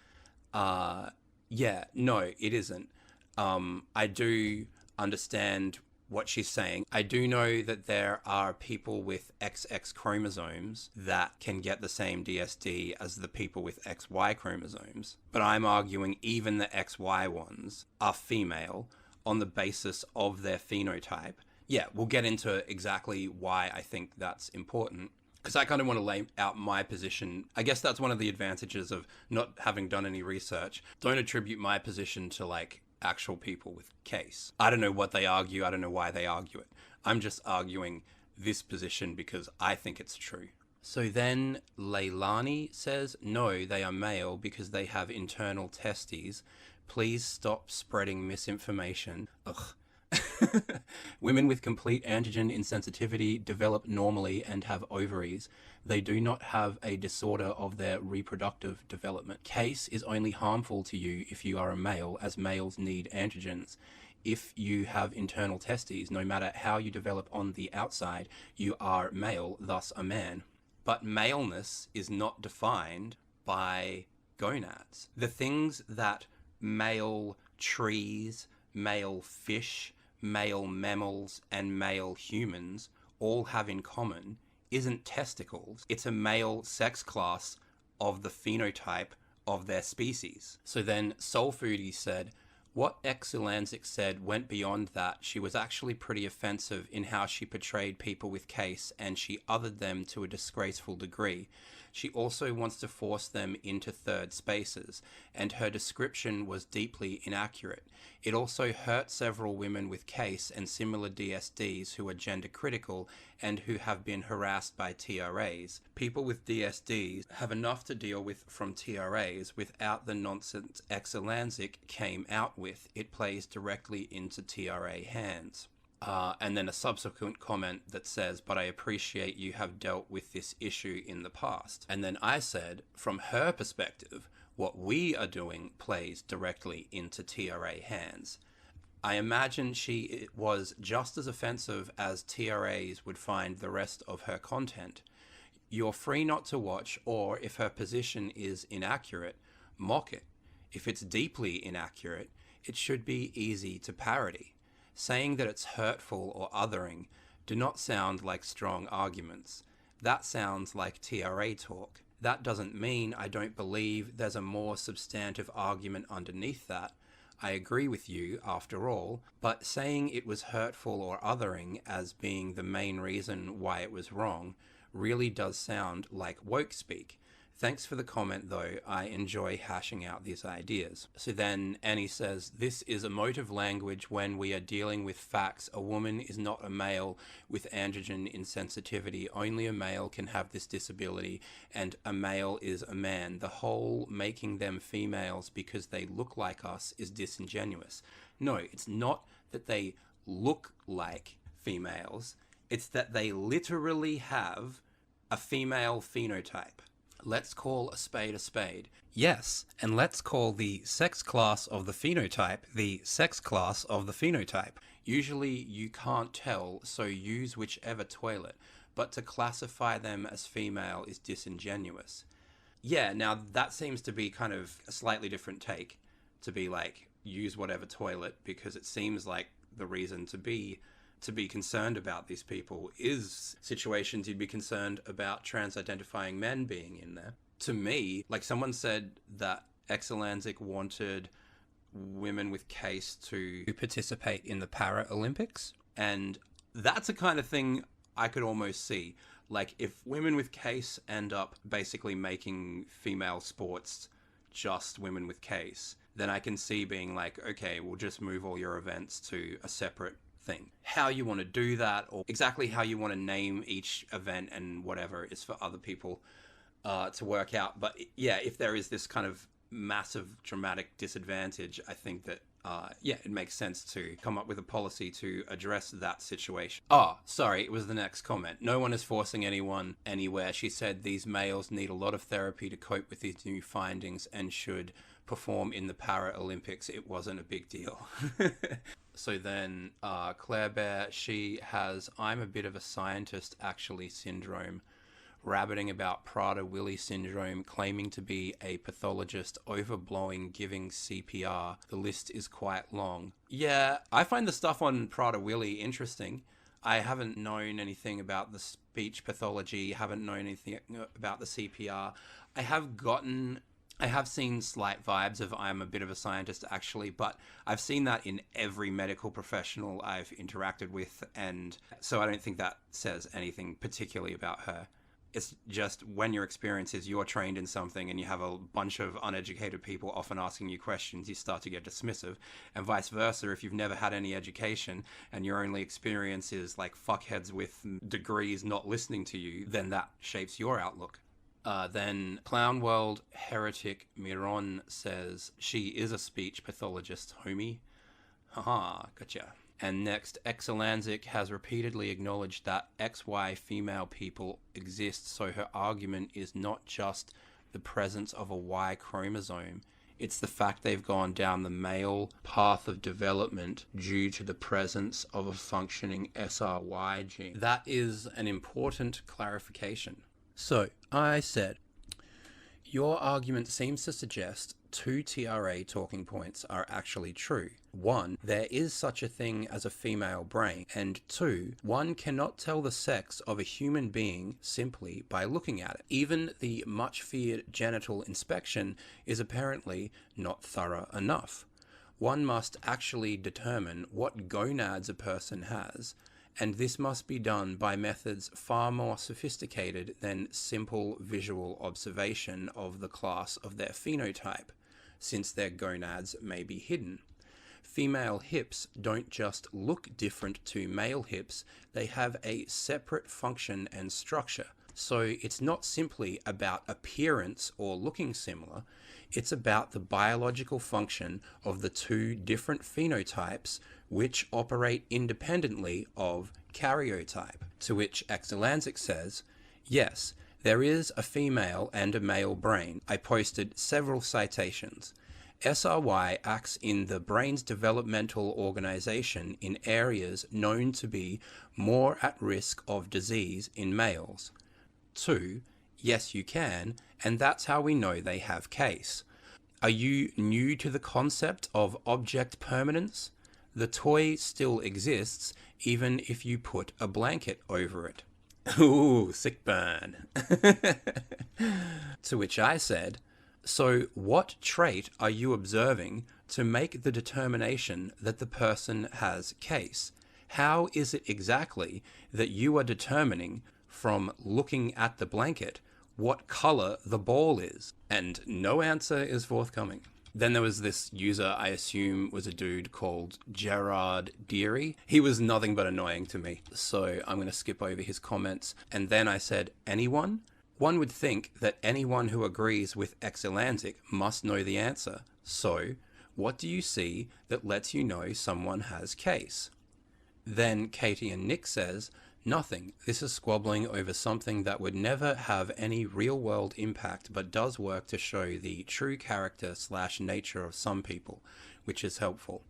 S1: Yeah, no, it isn't. I do understand what she's saying. I do know that there are people with XX chromosomes that can get the same DSD as the people with XY chromosomes. But I'm arguing even the XY ones are female on the basis of their phenotype. Yeah, we'll get into exactly why I think that's important, because I kind of want to lay out my position. I guess that's one of the advantages of not having done any research. Don't attribute my position to actual people with case. I don't know what they argue. I don't know why they argue it. I'm just arguing this position because I think it's true. So then Leilani says, no, they are male because they have internal testes. Please stop spreading misinformation. Ugh. Women with complete antigen insensitivity develop normally and have ovaries. They do not have a disorder of their reproductive development. Case is only harmful to you if you are a male, as males need antigens. If you have internal testes, no matter how you develop on the outside, you are male, thus a man. But maleness is not defined by gonads. The things that male trees, male fish, male mammals, and male humans all have in common isn't testicles. It's a male sex class of the phenotype of their species. So then Soul Foodie said, what Exelanzic said went beyond that. She was actually pretty offensive in how she portrayed people with case, and she othered them to a disgraceful degree. She also wants to force them into third spaces, and her description was deeply inaccurate. It also hurt several women with case and similar DSDs who are gender critical and who have been harassed by TRAs. People with DSDs have enough to deal with from TRAs without the nonsense Exelanzic came out with. It plays directly into TRA hands. And then a subsequent comment that says, but I appreciate you have dealt with this issue in the past. And then I said, from her perspective, what we are doing plays directly into TRA hands. I imagine she was just as offensive as TRAs would find the rest of her content. You're free not to watch, or if her position is inaccurate, mock it. If it's deeply inaccurate, it should be easy to parody. Saying that it's hurtful or othering do not sound like strong arguments. That sounds like TRA talk. That doesn't mean I don't believe there's a more substantive argument underneath that. I agree with you, after all, but saying it was hurtful or othering as being the main reason why it was wrong really does sound like woke speak. Thanks for the comment, though. I enjoy hashing out these ideas. So then Annie says, this is emotive language when we are dealing with facts. A woman is not a male with androgen insensitivity. Only a male can have this disability, and a male is a man. The whole making them females because they look like us is disingenuous. No, it's not that they look like females. It's that they literally have a female phenotype. Let's call a spade a spade. Yes, and let's call the sex class of the phenotype the sex class of the phenotype. Usually you can't tell, so use whichever toilet, but to classify them as female is disingenuous. Yeah, now that seems to be kind of a slightly different take, to be like, use whatever toilet, because it seems like the reason to be concerned about these people is situations you'd be concerned about trans-identifying men being in there. To me, like someone said that Exelanzic wanted women with case to participate in the Paralympics, and that's a kind of thing I could almost see. Like if women with case end up basically making female sports just women with case, then I can see being like, okay, we'll just move all your events to a separate thing. How you want to do that, or exactly how you want to name each event and whatever, is for other people to work out. But yeah, if there is this kind of massive dramatic disadvantage, I think that it makes sense to come up with a policy to address that situation. Oh, sorry, it was the next comment. No one is forcing anyone anywhere. She said these males need a lot of therapy to cope with these new findings and should perform in the Paralympics. It wasn't a big deal. So then Claire Bear, she has I'm a bit of a scientist actually syndrome, rabbiting about Prader-Willi syndrome, claiming to be a pathologist, overblowing, giving CPR. The list is quite long. Yeah, I find the stuff on Prader-Willi interesting. I haven't known anything about the speech pathology, haven't known anything about the CPR. I have seen slight vibes of I'm a bit of a scientist actually, but I've seen that in every medical professional I've interacted with, and so I don't think that says anything particularly about her. It's just when your experience is you're trained in something and you have a bunch of uneducated people often asking you questions, you start to get dismissive, and vice versa. If you've never had any education and your only experience is like fuckheads with degrees not listening to you, then that shapes your outlook. Then Clown World Heretic Miron says, she is a speech pathologist, homie. Haha, gotcha. And next, Exelanzic has repeatedly acknowledged that XY female people exist, so her argument is not just the presence of a Y chromosome. It's the fact they've gone down the male path of development due to the presence of a functioning SRY gene. That is an important clarification. So, I said, Your argument seems to suggest two TRA talking points are actually true. One, there is such a thing as a female brain, and two, one cannot tell the sex of a human being simply by looking at it. Even the much feared genital inspection is apparently not thorough enough. One must actually determine what gonads a person has, and this must be done by methods far more sophisticated than simple visual observation of the class of their phenotype, since their gonads may be hidden. Female hips don't just look different to male hips, they have a separate function and structure. So it's not simply about appearance or looking similar, it's about the biological function of the two different phenotypes which operate independently of karyotype. To which Exelanzic says, yes, there is a female and a male brain. I posted several citations. SRY acts in the brain's developmental organization in areas known to be more at risk of disease in males. 2. Yes, you can, and that's how we know they have case. Are you new to the concept of object permanence? The toy still exists, even if you put a blanket over it. Ooh, sick burn. To which I said, so what trait are you observing to make the determination that the person has case? How is it exactly that you are determining from looking at the blanket what color the ball is? And no answer is forthcoming. Then there was this user, I assume was a dude called Gerard Deary. He was nothing but annoying to me, so I'm going to skip over his comments. And then I said, anyone? One would think that anyone who agrees with Exelanzic must know the answer. So, what do you see that lets you know someone has case? Then Katie and Nick says, nothing. This is squabbling over something that would never have any real-world impact but does work to show the true character/nature of some people, which is helpful.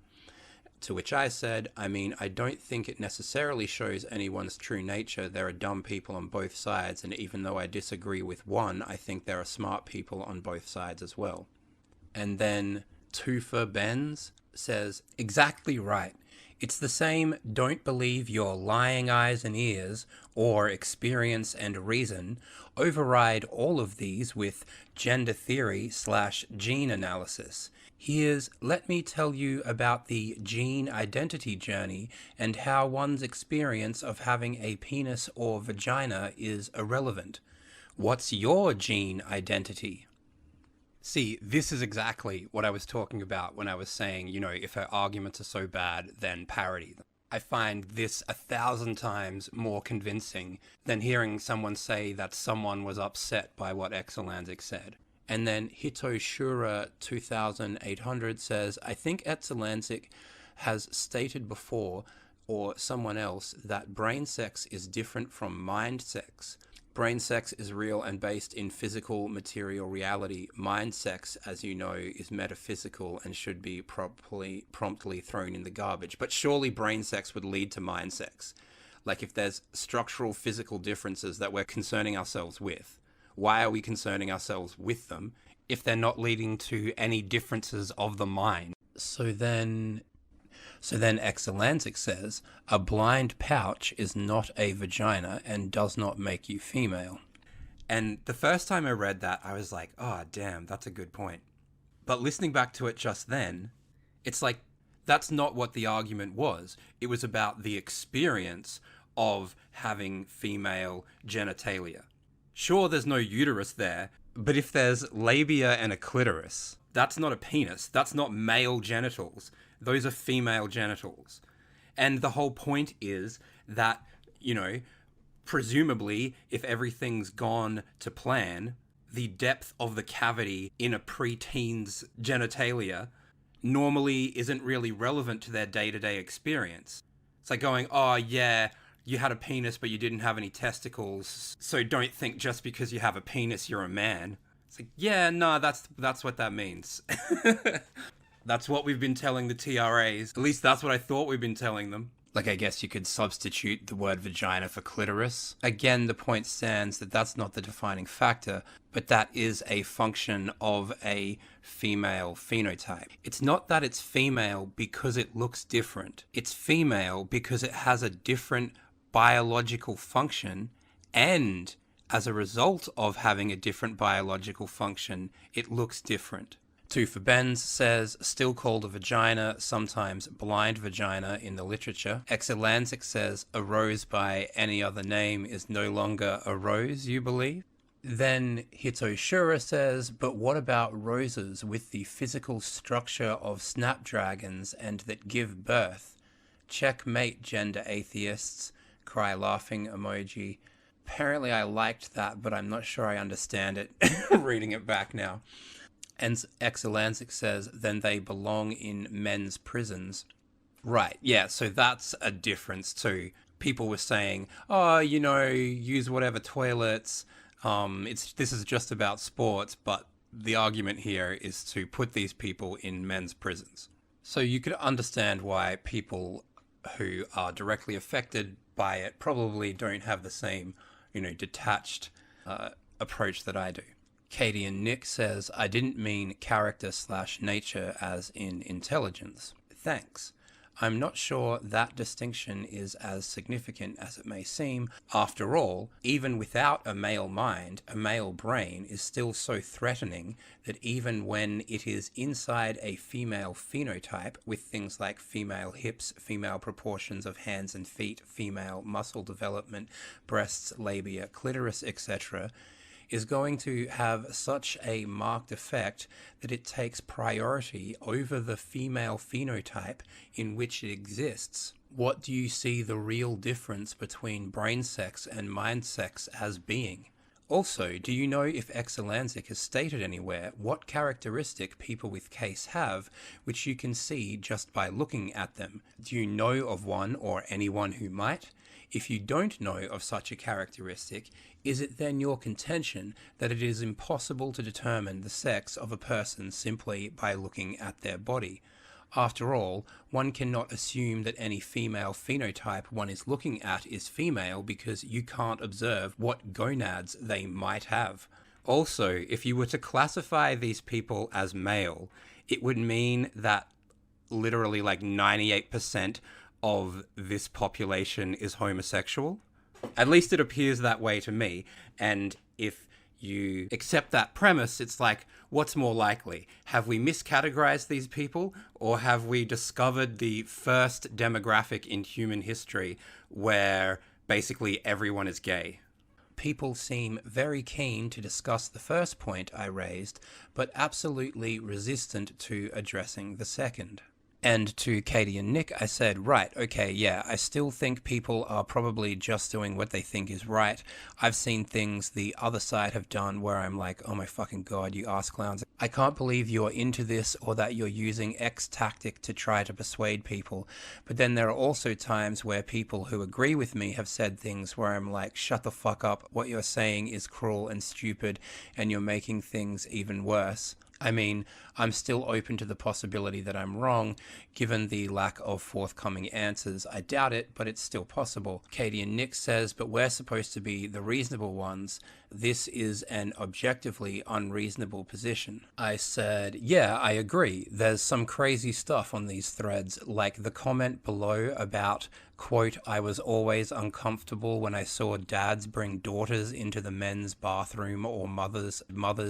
S1: To which I said, I mean, I don't think it necessarily shows anyone's true nature. There are dumb people on both sides, and even though I disagree with one, I think there are smart people on both sides as well. And then Tufa Benz says, exactly right. It's the same don't believe your lying eyes and ears, or experience and reason, override all of these with gender theory/gene analysis. Here's let me tell you about the gene identity journey and how one's experience of having a penis or vagina is irrelevant. What's your gene identity? See, this is exactly what I was talking about when I was saying, you know, if her arguments are so bad, then parody them. I find this 1,000 times more convincing than hearing someone say that someone was upset by what Exelanzic said. And then Hitoshura 2800 says, I think Exelanzic has stated before, or someone else, that brain sex is different from mind sex. Brain sex is real and based in physical material reality. Mind sex, as you know, is metaphysical and should be promptly thrown in the garbage. But surely brain sex would lead to mind sex. Like if there's structural physical differences that we're concerning ourselves with, why are we concerning ourselves with them if they're not leading to any differences of the mind? So then Exelanzic says, a blind pouch is not a vagina and does not make you female. And the first time I read that, I was like, oh, damn, that's a good point. But listening back to it just then, it's like, that's not what the argument was. It was about the experience of having female genitalia. Sure, there's no uterus there, but if there's labia and a clitoris, that's not a penis. That's not male genitals. Those are female genitals. And the whole point is that, you know, presumably, if everything's gone to plan, the depth of the cavity in a preteen's genitalia normally isn't really relevant to their day-to-day experience. It's like going, oh yeah, you had a penis but you didn't have any testicles, so don't think just because you have a penis you're a man. It's like, yeah, no, that's what that means. That's what we've been telling the TRAs. At least that's what I thought we've been telling them. Like, I guess you could substitute the word vagina for clitoris. Again, the point stands that that's not the defining factor, but that is a function of a female phenotype. It's not that it's female because it looks different. It's female because it has a different biological function, and as a result of having a different biological function, it looks different. Two for Benz says, still called a vagina, sometimes blind vagina in the literature. Exelansic says, a rose by any other name is no longer a rose, you believe? Then Hitoshura says, but what about roses with the physical structure of snapdragons and that give birth? Checkmate, gender atheists. Cry laughing emoji. Apparently I liked that, but I'm not sure I understand it reading it back now. And Exelansic says, then they belong in men's prisons. Right, yeah, so that's a difference too. People were saying, oh, you know, use whatever toilets. This is just about sports, but the argument here is to put these people in men's prisons. So you could understand why people who are directly affected by it probably don't have the same, detached approach that I do. Katie and Nick says, I didn't mean character/nature as in intelligence. Thanks. I'm not sure that distinction is as significant as it may seem. After all, even without a male mind, a male brain is still so threatening that even when it is inside a female phenotype with things like female hips, female proportions of hands and feet, female muscle development, breasts, labia, clitoris, etc., is going to have such a marked effect that it takes priority over the female phenotype in which it exists. What do you see the real difference between brain sex and mind sex as being? Also, do you know if Exelansic has stated anywhere what characteristic people with case have, which you can see just by looking at them? Do you know of one or anyone who might? If you don't know of such a characteristic, is it then your contention that it is impossible to determine the sex of a person simply by looking at their body? After all, one cannot assume that any female phenotype one is looking at is female because you can't observe what gonads they might have. Also, if you were to classify these people as male, it would mean that literally like 98% of this population is homosexual. At least it appears that way to me. And if you accept that premise, it's like, what's more likely? Have we miscategorized these people, or have we discovered the first demographic in human history where basically everyone is gay? People seem very keen to discuss the first point I raised, but absolutely resistant to addressing the second. And to Katie and Nick, I said, right, okay, yeah, I still think people are probably just doing what they think is right. I've seen things the other side have done where I'm like, oh my fucking god, you ass clowns. I can't believe you're into this or that you're using X tactic to try to persuade people. But then there are also times where people who agree with me have said things where I'm like, shut the fuck up, what you're saying is cruel and stupid, and you're making things even worse. I mean, I'm still open to the possibility that I'm wrong, given the lack of forthcoming answers. I doubt it, but it's still possible. Katie and Nick says, but we're supposed to be the reasonable ones. This is an objectively unreasonable position. I said, yeah, I agree. There's some crazy stuff on these threads, like the comment below about, quote, I was always uncomfortable when I saw dads bring daughters into the men's bathroom or mothers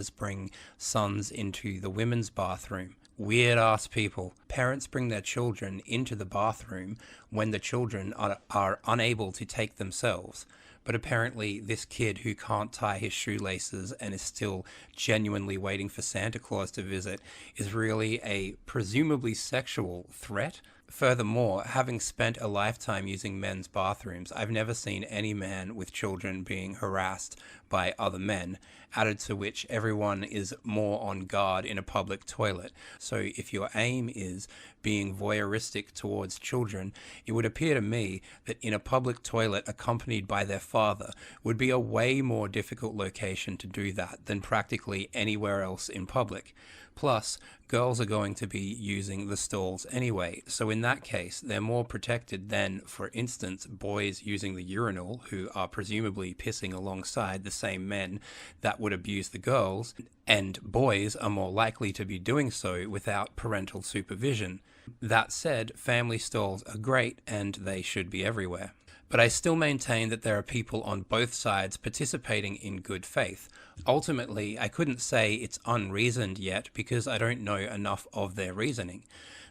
S1: bring sons into the women's bathroom. Weird ass people. Parents bring their children into the bathroom when the children are unable to take themselves. But apparently this kid who can't tie his shoelaces and is still genuinely waiting for Santa Claus to visit is really a presumably sexual threat. Furthermore, having spent a lifetime using men's bathrooms, I've never seen any man with children being harassed by other men, added to which everyone is more on guard in a public toilet. So if your aim is being voyeuristic towards children, it would appear to me that in a public toilet accompanied by their father would be a way more difficult location to do that than practically anywhere else in public. Plus, girls are going to be using the stalls anyway, so in that case, they're more protected than, for instance, boys using the urinal who are presumably pissing alongside the same men that would abuse the girls, and boys are more likely to be doing so without parental supervision. That said, family stalls are great and they should be everywhere. But I still maintain that there are people on both sides participating in good faith. Ultimately, I couldn't say it's unreasoned yet because I don't know enough of their reasoning.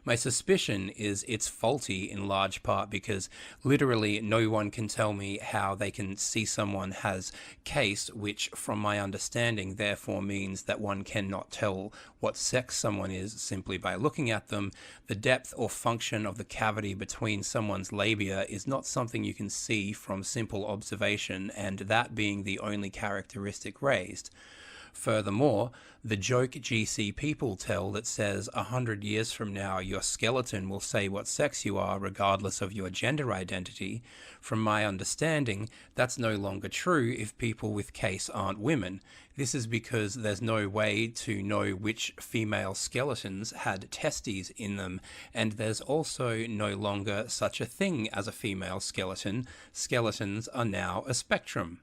S1: My suspicion is it's faulty in large part because literally no one can tell me how they can see someone has case, which from my understanding therefore means that one cannot tell what sex someone is simply by looking at them. The depth or function of the cavity between someone's labia is not something you can see from simple observation, and that being the only characteristic raised. Furthermore, the joke GC people tell that says 100 years from now your skeleton will say what sex you are regardless of your gender identity, from my understanding, that's no longer true if people with case aren't women. This is because there's no way to know which female skeletons had testes in them, and there's also no longer such a thing as a female skeleton. Skeletons are now a spectrum.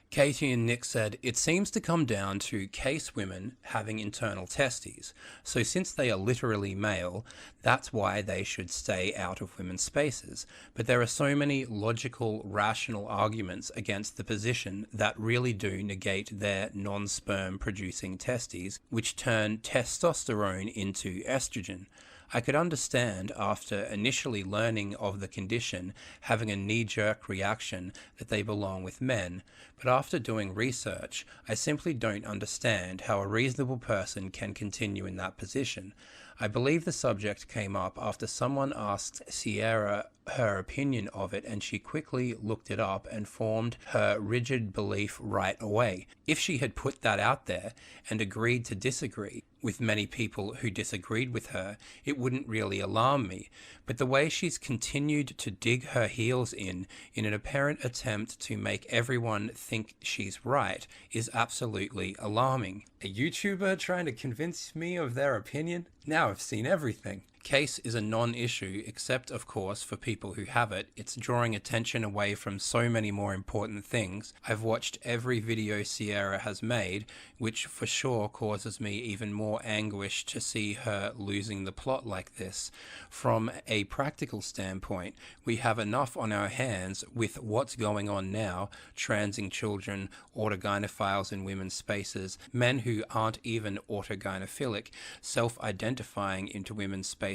S1: Katie and Nick said, it seems to come down to case women having internal testes, so since they are literally male, that's why they should stay out of women's spaces. But there are so many logical, rational arguments against the position that really do negate their non-sperm producing testes, which turn testosterone into estrogen. I could understand, after initially learning of the condition, having a knee-jerk reaction that they belong with men, but after doing research, I simply don't understand how a reasonable person can continue in that position. I believe the subject came up after someone asked Sierra her opinion of it, and she quickly looked it up and formed her rigid belief right away. If she had put that out there and agreed to disagree with many people who disagreed with her, it wouldn't really alarm me. But the way she's continued to dig her heels in an apparent attempt to make everyone think she's right is absolutely alarming. A YouTuber trying to convince me of their opinion? Now I've seen everything. Case is a non-issue, except of course for people who have it. It's drawing attention away from so many more important things. I've watched every video Sierra has made, which for sure causes me even more anguish to see her losing the plot like this. From a practical standpoint, we have enough on our hands with what's going on now, transing children, autogynephiles in women's spaces, men who aren't even autogynephilic, self-identifying into women's spaces,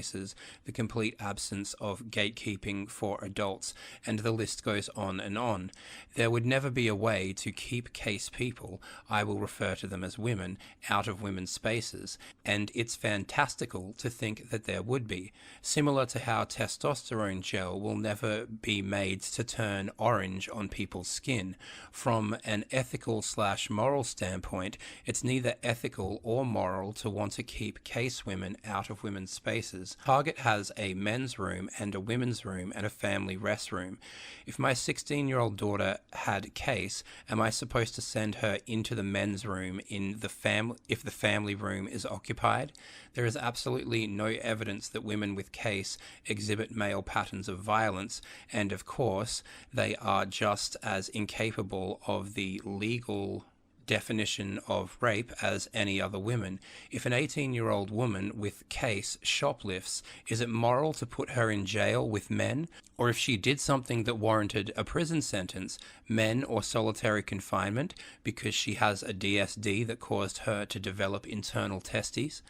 S1: the complete absence of gatekeeping for adults, and the list goes on and on. There would never be a way to keep case people, I will refer to them as women, out of women's spaces, and it's fantastical to think that there would be. Similar to how testosterone gel will never be made to turn orange on people's skin. From an ethical/moral standpoint, it's neither ethical or moral to want to keep case women out of women's spaces. Target has a men's room and a women's room and a family rest room. If my 16-year-old daughter had case, am I supposed to send her into the men's room if the family room is occupied? There is absolutely no evidence that women with case exhibit male patterns of violence, and of course, they are just as incapable of the legal definition of rape as any other women. If an 18-year-old woman with case shoplifts, is it moral to put her in jail with men? Or if she did something that warranted a prison sentence, men or solitary confinement because she has a DSD that caused her to develop internal testes?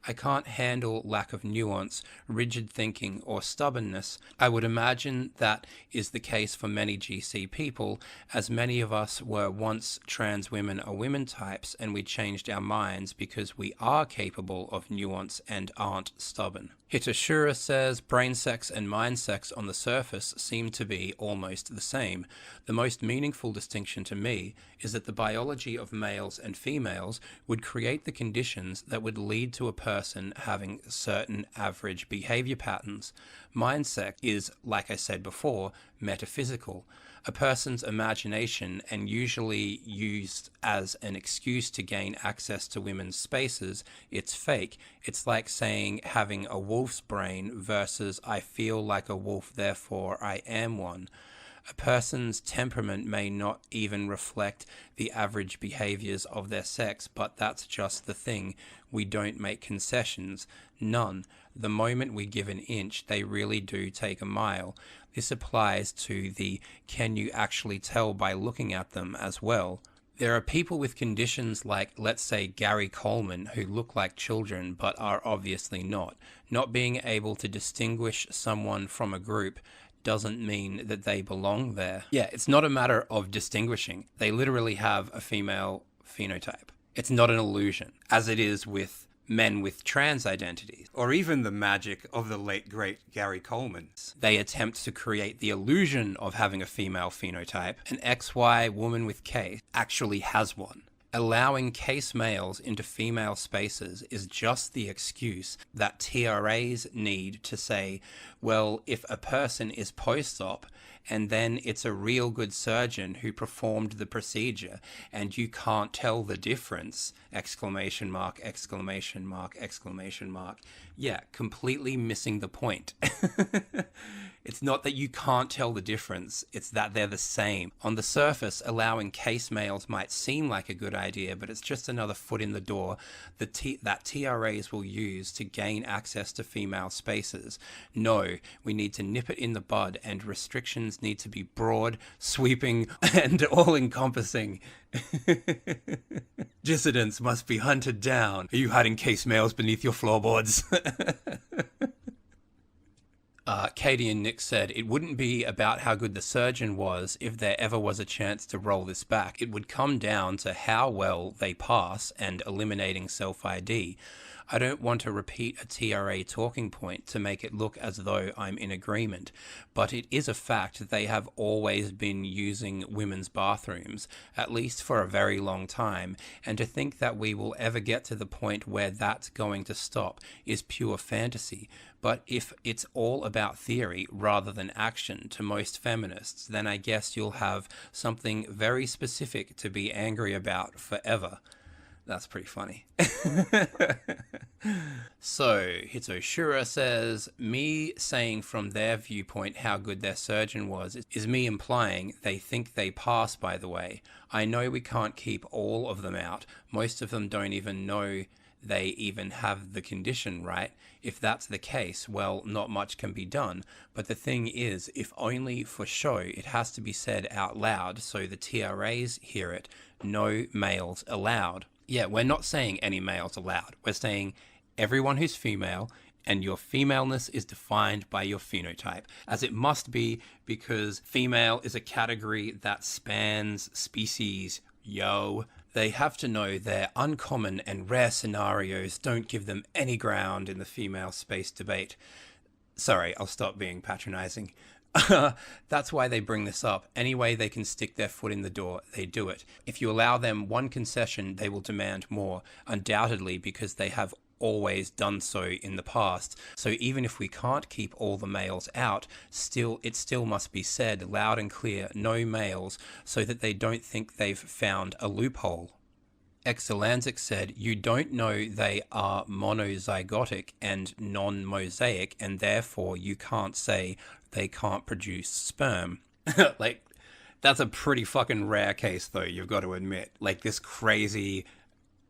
S1: I can't handle lack of nuance, rigid thinking, or stubbornness. I would imagine that is the case for many GC people, as many of us were once trans women or women types, and we changed our minds because we are capable of nuance and aren't stubborn. Hitashura says, brain sex and mind sex on the surface seem to be almost the same. The most meaningful distinction to me is that the biology of males and females would create the conditions that would lead to a person having certain average behavior patterns. Mind sex is, like I said before, metaphysical. A person's imagination, and usually used as an excuse to gain access to women's spaces. It's fake. It's like saying having a wolf's brain versus I feel like a wolf, therefore I am one. A person's temperament may not even reflect the average behaviors of their sex, but that's just the thing. We don't make concessions. None. The moment we give an inch, they really do take a mile. This applies to the can you actually tell by looking at them as well. There are people with conditions like, let's say, Gary Coleman, who look like children but are obviously not. Not being able to distinguish someone from a group doesn't mean that they belong there. Yeah, it's not a matter of distinguishing. They literally have a female phenotype. It's not an illusion, as it is with men with trans identities, or even the magic of the late great Gary Coleman. They attempt to create the illusion of having a female phenotype. An XY woman with K actually has one. Allowing case males into female spaces is just the excuse that TRAs need to say, well, if a person is post-op and then it's a real good surgeon who performed the procedure and you can't tell the difference, exclamation mark, exclamation mark, exclamation mark. Yeah, completely missing the point. It's not that you can't tell the difference, it's that they're the same. On the surface, allowing case males might seem like a good idea, but it's just another foot in the door that TRAs will use to gain access to female spaces. No, we need to nip it in the bud, and restrictions need to be broad, sweeping, and all-encompassing. Dissidents must be hunted down. Are you hiding case males beneath your floorboards? Katie and Nick said, it wouldn't be about how good the surgeon was if there ever was a chance to roll this back. It would come down to how well they pass and eliminating self-ID. I don't want to repeat a TRA talking point to make it look as though I'm in agreement, but it is a fact that they have always been using women's bathrooms, at least for a very long time, and to think that we will ever get to the point where that's going to stop is pure fantasy. But if it's all about theory rather than action to most feminists, then I guess you'll have something very specific to be angry about forever. That's pretty funny. So, Hitsoshura says, me saying from their viewpoint how good their surgeon was is me implying they think they pass, by the way. I know we can't keep all of them out. Most of them don't even know they even have the condition, right? If that's the case, well, not much can be done. But the thing is, if only for show, it has to be said out loud so the TRAs hear it. No males allowed. Yeah, we're not saying any males allowed. We're saying everyone who's female, and your femaleness is defined by your phenotype, as it must be, because female is a category that spans species. Yo. They have to know their uncommon and rare scenarios don't give them any ground in the female space debate. Sorry, I'll stop being patronizing. That's why they bring this up. Any way they can stick their foot in the door, they do it. If you allow them one concession, they will demand more, undoubtedly because they have always done so in the past. So even if we can't keep all the males out, it still must be said loud and clear, no males, so that they don't think they've found a loophole. Exelanzic said, you don't know they are monozygotic and non-mosaic, and therefore you can't say they can't produce sperm. Like, that's a pretty fucking rare case, though, you've got to admit. Like, this crazy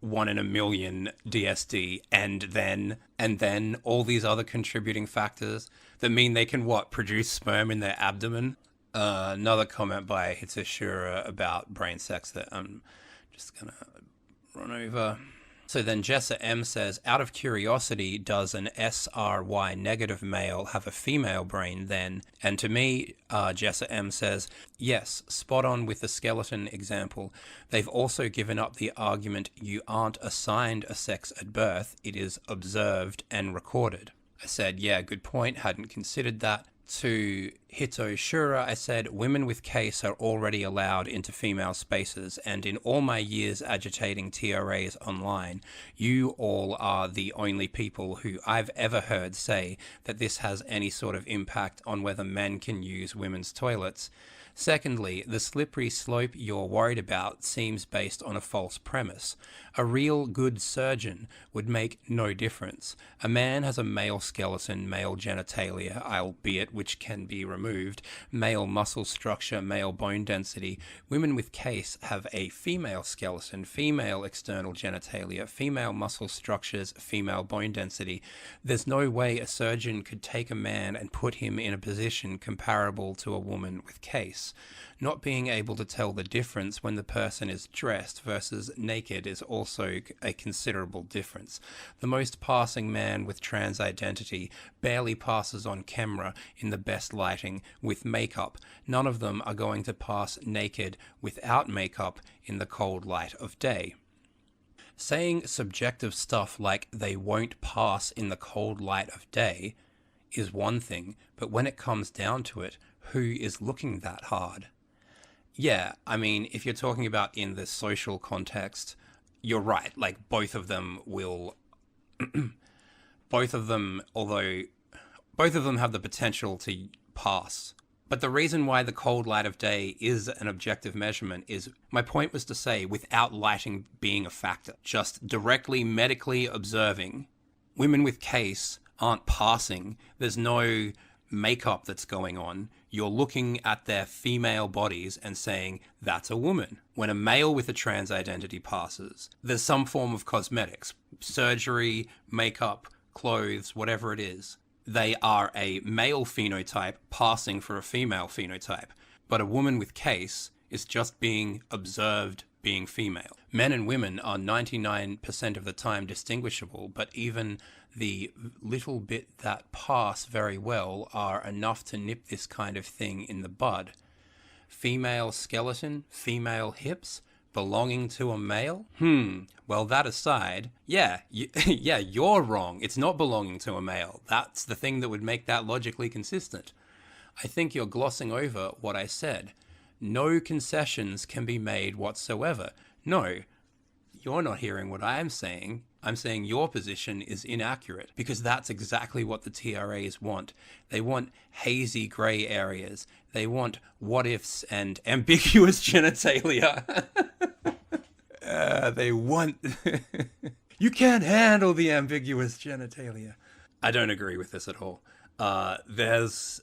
S1: 1 in a million DSD, and then all these other contributing factors that mean they can, produce sperm in their abdomen? Another comment by Hitsushura about brain sex that I'm just gonna run over. So then Jessa M says, out of curiosity, does an SRY negative male have a female brain then? And to me, Jessa M says, yes, spot on with the skeleton example. They've also given up the argument you aren't assigned a sex at birth, it is observed and recorded. I said, yeah, good point, hadn't considered that. To Hito Shura, I said, women with case are already allowed into female spaces, and in all my years agitating TRAs online, you all are the only people who I've ever heard say that this has any sort of impact on whether men can use women's toilets. Secondly, the slippery slope you're worried about seems based on a false premise. A real good surgeon would make no difference. A man has a male skeleton, male genitalia, albeit which can be removed, male muscle structure, male bone density. Women with case have a female skeleton, female external genitalia, female muscle structures, female bone density. There's no way a surgeon could take a man and put him in a position comparable to a woman with case. Not being able to tell the difference when the person is dressed versus naked is also a considerable difference. The most passing man with trans identity barely passes on camera in the best lighting with makeup. None of them are going to pass naked without makeup in the cold light of day. Saying subjective stuff like they won't pass in the cold light of day is one thing, but when it comes down to it, who is looking that hard? Yeah, I mean, if you're talking about in the social context, you're right. Like, both of them will... both of them have the potential to pass. But the reason why the cold light of day is an objective measurement is, my point was to say, without lighting being a factor, just directly medically observing, women with case aren't passing. There's no makeup that's going on. You're looking at their female bodies and saying, that's a woman. When a male with a trans identity passes, there's some form of cosmetics, surgery, makeup, clothes, whatever it is. They are a male phenotype passing for a female phenotype. But a woman with case is just being observed being female. Men and women are 99% of the time distinguishable, but even the little bit that pass very well are enough to nip this kind of thing in the bud. Female skeleton, female hips, belonging to a male? Well, that aside, yeah, you're wrong. It's not belonging to a male. That's the thing that would make that logically consistent. I think you're glossing over what I said. No concessions can be made whatsoever. No, you're not hearing what I'm saying. I'm saying your position is inaccurate, because that's exactly what the TRAs want. They want hazy grey areas. They want what-ifs and ambiguous genitalia. They want... You can't handle the ambiguous genitalia. I don't agree with this at all. That's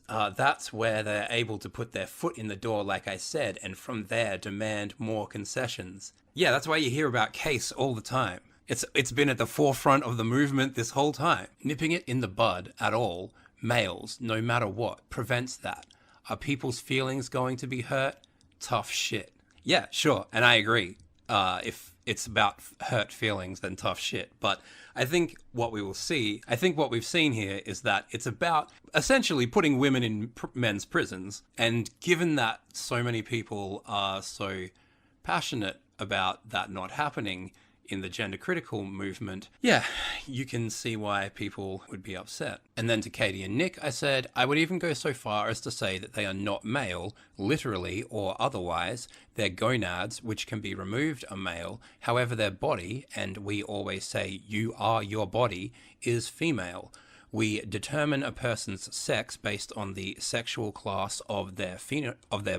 S1: where they're able to put their foot in the door, like I said, and from there demand more concessions. Yeah, that's why you hear about case all the time. It's been at the forefront of the movement this whole time. Nipping it in the bud at all, males, no matter what, prevents that. Are people's feelings going to be hurt? Tough shit. Yeah, sure, and I agree. If it's about hurt feelings, then tough shit. But I think what we've seen here is that it's about essentially putting women in men's prisons. And given that so many people are so passionate about that not happening in the gender critical movement, yeah, you can see why people would be upset. And then to Katie and Nick, I said, I would even go so far as to say that they are not male, literally or otherwise. Their gonads, which can be removed, are male. However, their body, and we always say, you are your body, is female. We determine a person's sex based on the sexual class of their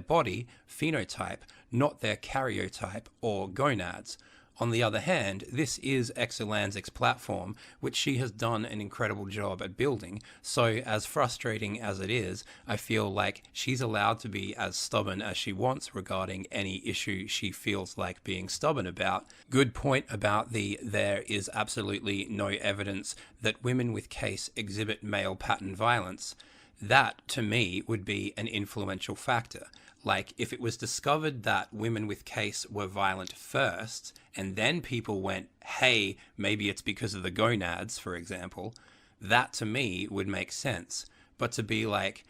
S1: body, phenotype, not their karyotype or gonads. On the other hand, this is Exolanzic's platform, which she has done an incredible job at building, so as frustrating as it is, I feel like she's allowed to be as stubborn as she wants regarding any issue she feels like being stubborn about. Good point about there is absolutely no evidence that women with case exhibit male pattern violence. That, to me, would be an influential factor. Like, if it was discovered that women with case were violent first, and then people went, hey, maybe it's because of the gonads, for example, that to me would make sense. But to be like,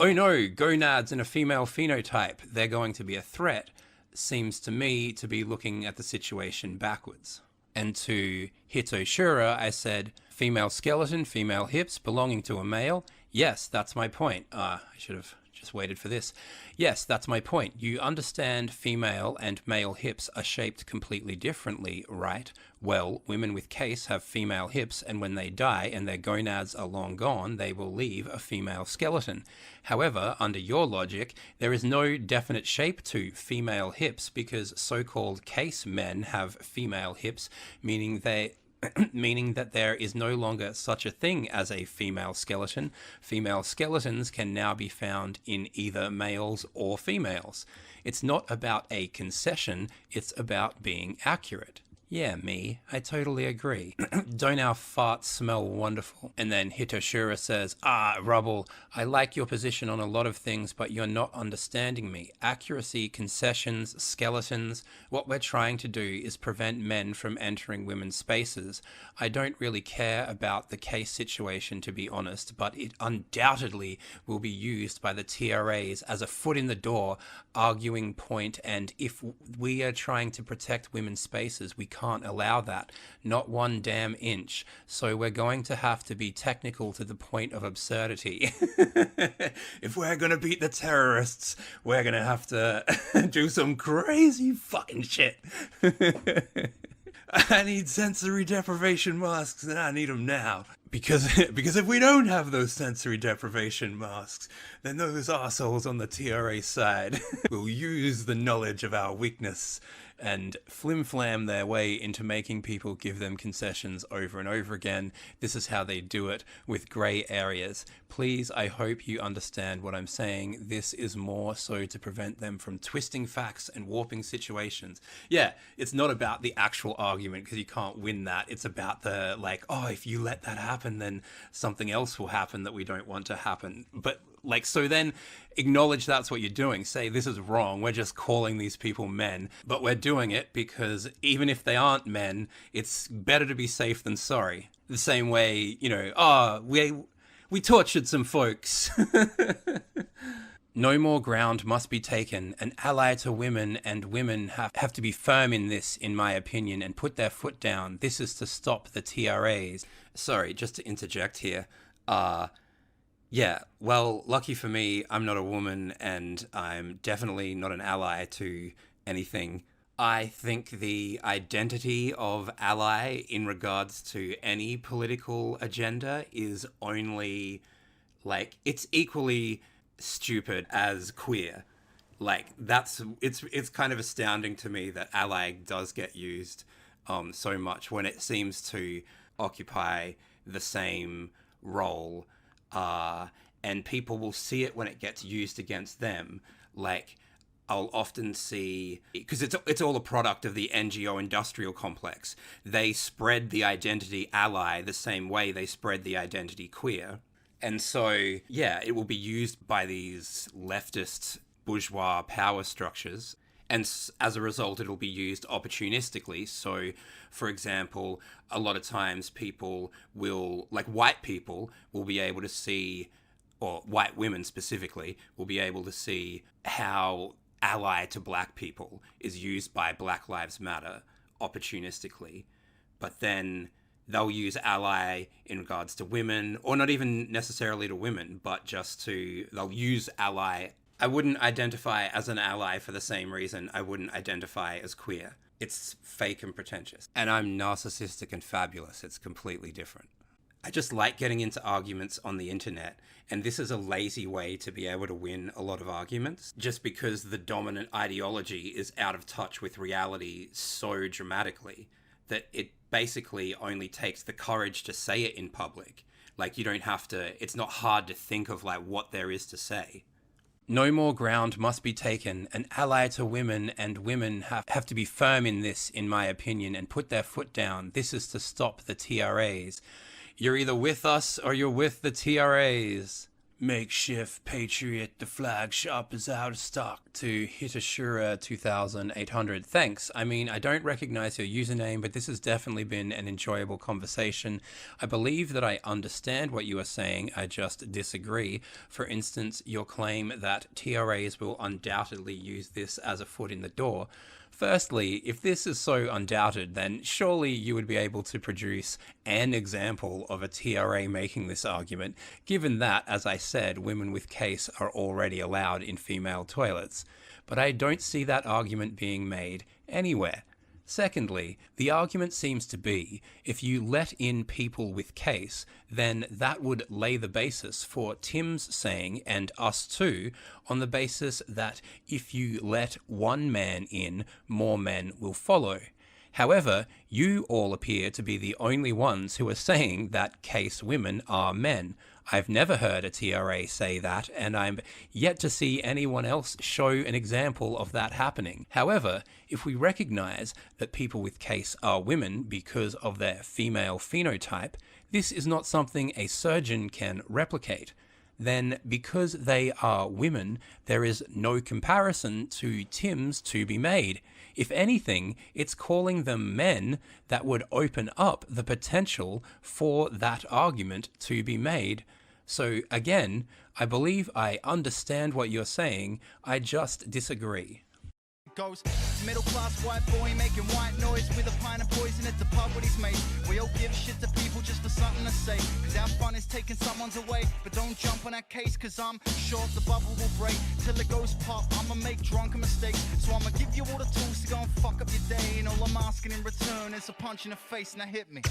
S1: oh no, gonads in a female phenotype, they're going to be a threat, seems to me to be looking at the situation backwards. And to Hitoshura, I said, female skeleton, female hips, belonging to a male. Yes, that's my point. I should have Just waited for this. Yes, that's my point. You understand female and male hips are shaped completely differently, right? Well, women with case have female hips, and when they die and their gonads are long gone, they will leave a female skeleton. However, under your logic, there is no definite shape to female hips because so-called case men have female hips, meaning that there is no longer such a thing as a female skeleton. Female skeletons can now be found in either males or females. It's not about a concession, it's about being accurate. Yeah, me. I totally agree. Don't our farts smell wonderful? And then Hitoshura says, Rubble, I like your position on a lot of things, but you're not understanding me. Accuracy, concessions, skeletons. What we're trying to do is prevent men from entering women's spaces. I don't really care about the case situation, to be honest, but it undoubtedly will be used by the TRAs as a foot in the door, arguing point, and if we are trying to protect women's spaces, we can't allow that, not one damn inch. So we're going to have to be technical to the point of absurdity. If we're gonna beat the terrorists, we're gonna have to do some crazy fucking shit. I need sensory deprivation masks, and I need them now. Because if we don't have those sensory deprivation masks, then those assholes on the TRA side will use the knowledge of our weakness and flim-flam their way into making people give them concessions over and over again. This is how they do it with grey areas. Please, I hope you understand what I'm saying. This is more so to prevent them from twisting facts and warping situations. Yeah, it's not about the actual argument because you can't win that. It's about the, like, oh, if you let that happen, then something else will happen that we don't want to happen. But like, so then acknowledge that's what you're doing. Say, this is wrong. We're just calling these people men, but we're doing it because even if they aren't men, it's better to be safe than sorry. The same way, you know, we tortured some folks. No more ground must be taken. An ally to women, and women have to be firm in this, in my opinion, and put their foot down. This is to stop the TRAs. Sorry, just to interject here. Yeah, well, lucky for me, I'm not a woman, and I'm definitely not an ally to anything. I think the identity of ally in regards to any political agenda is only, like, it's equally stupid as queer. Like, it's kind of astounding to me that ally does get used so much when it seems to occupy the same role. And people will see it when it gets used against them. Like, I'll often see, because it's all a product of the NGO industrial complex. They spread the identity ally the same way they spread the identity queer. And so, yeah, it will be used by these leftist bourgeois power structures. And as a result, it'll be used opportunistically. So, for example, a lot of times people will, like white people, will be able to see, or white women specifically, will be able to see how ally to black people is used by Black Lives Matter opportunistically. But then they'll use ally in regards to women, or not even necessarily to women, but they'll use ally. I wouldn't identify as an ally for the same reason I wouldn't identify as queer. It's fake and pretentious. And I'm narcissistic and fabulous. It's completely different. I just like getting into arguments on the internet, and this is a lazy way to be able to win a lot of arguments, just because the dominant ideology is out of touch with reality so dramatically that it basically only takes the courage to say it in public. Like, you don't have to, it's not hard to think of like what there is to say. No more ground must be taken. An ally to women, and women have to be firm in this, in my opinion, and put their foot down. This is to stop the TRAs. You're either with us or you're with the TRAs. Makeshift Patriot, the flag shop is out of stock. To Hitoshura 2800. Thanks. I mean, I don't recognize your username, but this has definitely been an enjoyable conversation. I believe that I understand what you are saying, I just disagree. For instance, your claim that TRAs will undoubtedly use this as a foot in the door. Firstly, if this is so undoubted, then surely you would be able to produce an example of a TRA making this argument, given that, as I said, women with case are already allowed in female toilets. But I don't see that argument being made anywhere. Secondly, the argument seems to be, if you let in people with case, then that would lay the basis for Tim's saying, and us too, on the basis that if you let one man in, more men will follow. However, you all appear to be the only ones who are saying that case women are men. I've never heard a TRA say that, and I'm yet to see anyone else show an example of that happening. However, if we recognize that people with case are women because of their female phenotype, this is not something a surgeon can replicate. Then, because they are women, there is no comparison to Tim's to be made. If anything, it's calling them men that would open up the potential for that argument to be made. So again, I believe I understand what you're saying, I just disagree.
S2: Goes middle class white boy making white noise with a pint of poison at the pub with his mates. We all give shit to people just for something to say, cause our fun is taking someone's away. But don't jump on that case, cause I'm sure the bubble will break. Till it goes pop, I'ma make drunken mistakes. So I'ma give you all the tools to go and fuck up your day. And all I'm asking in return is a punch in the face. Now hit me.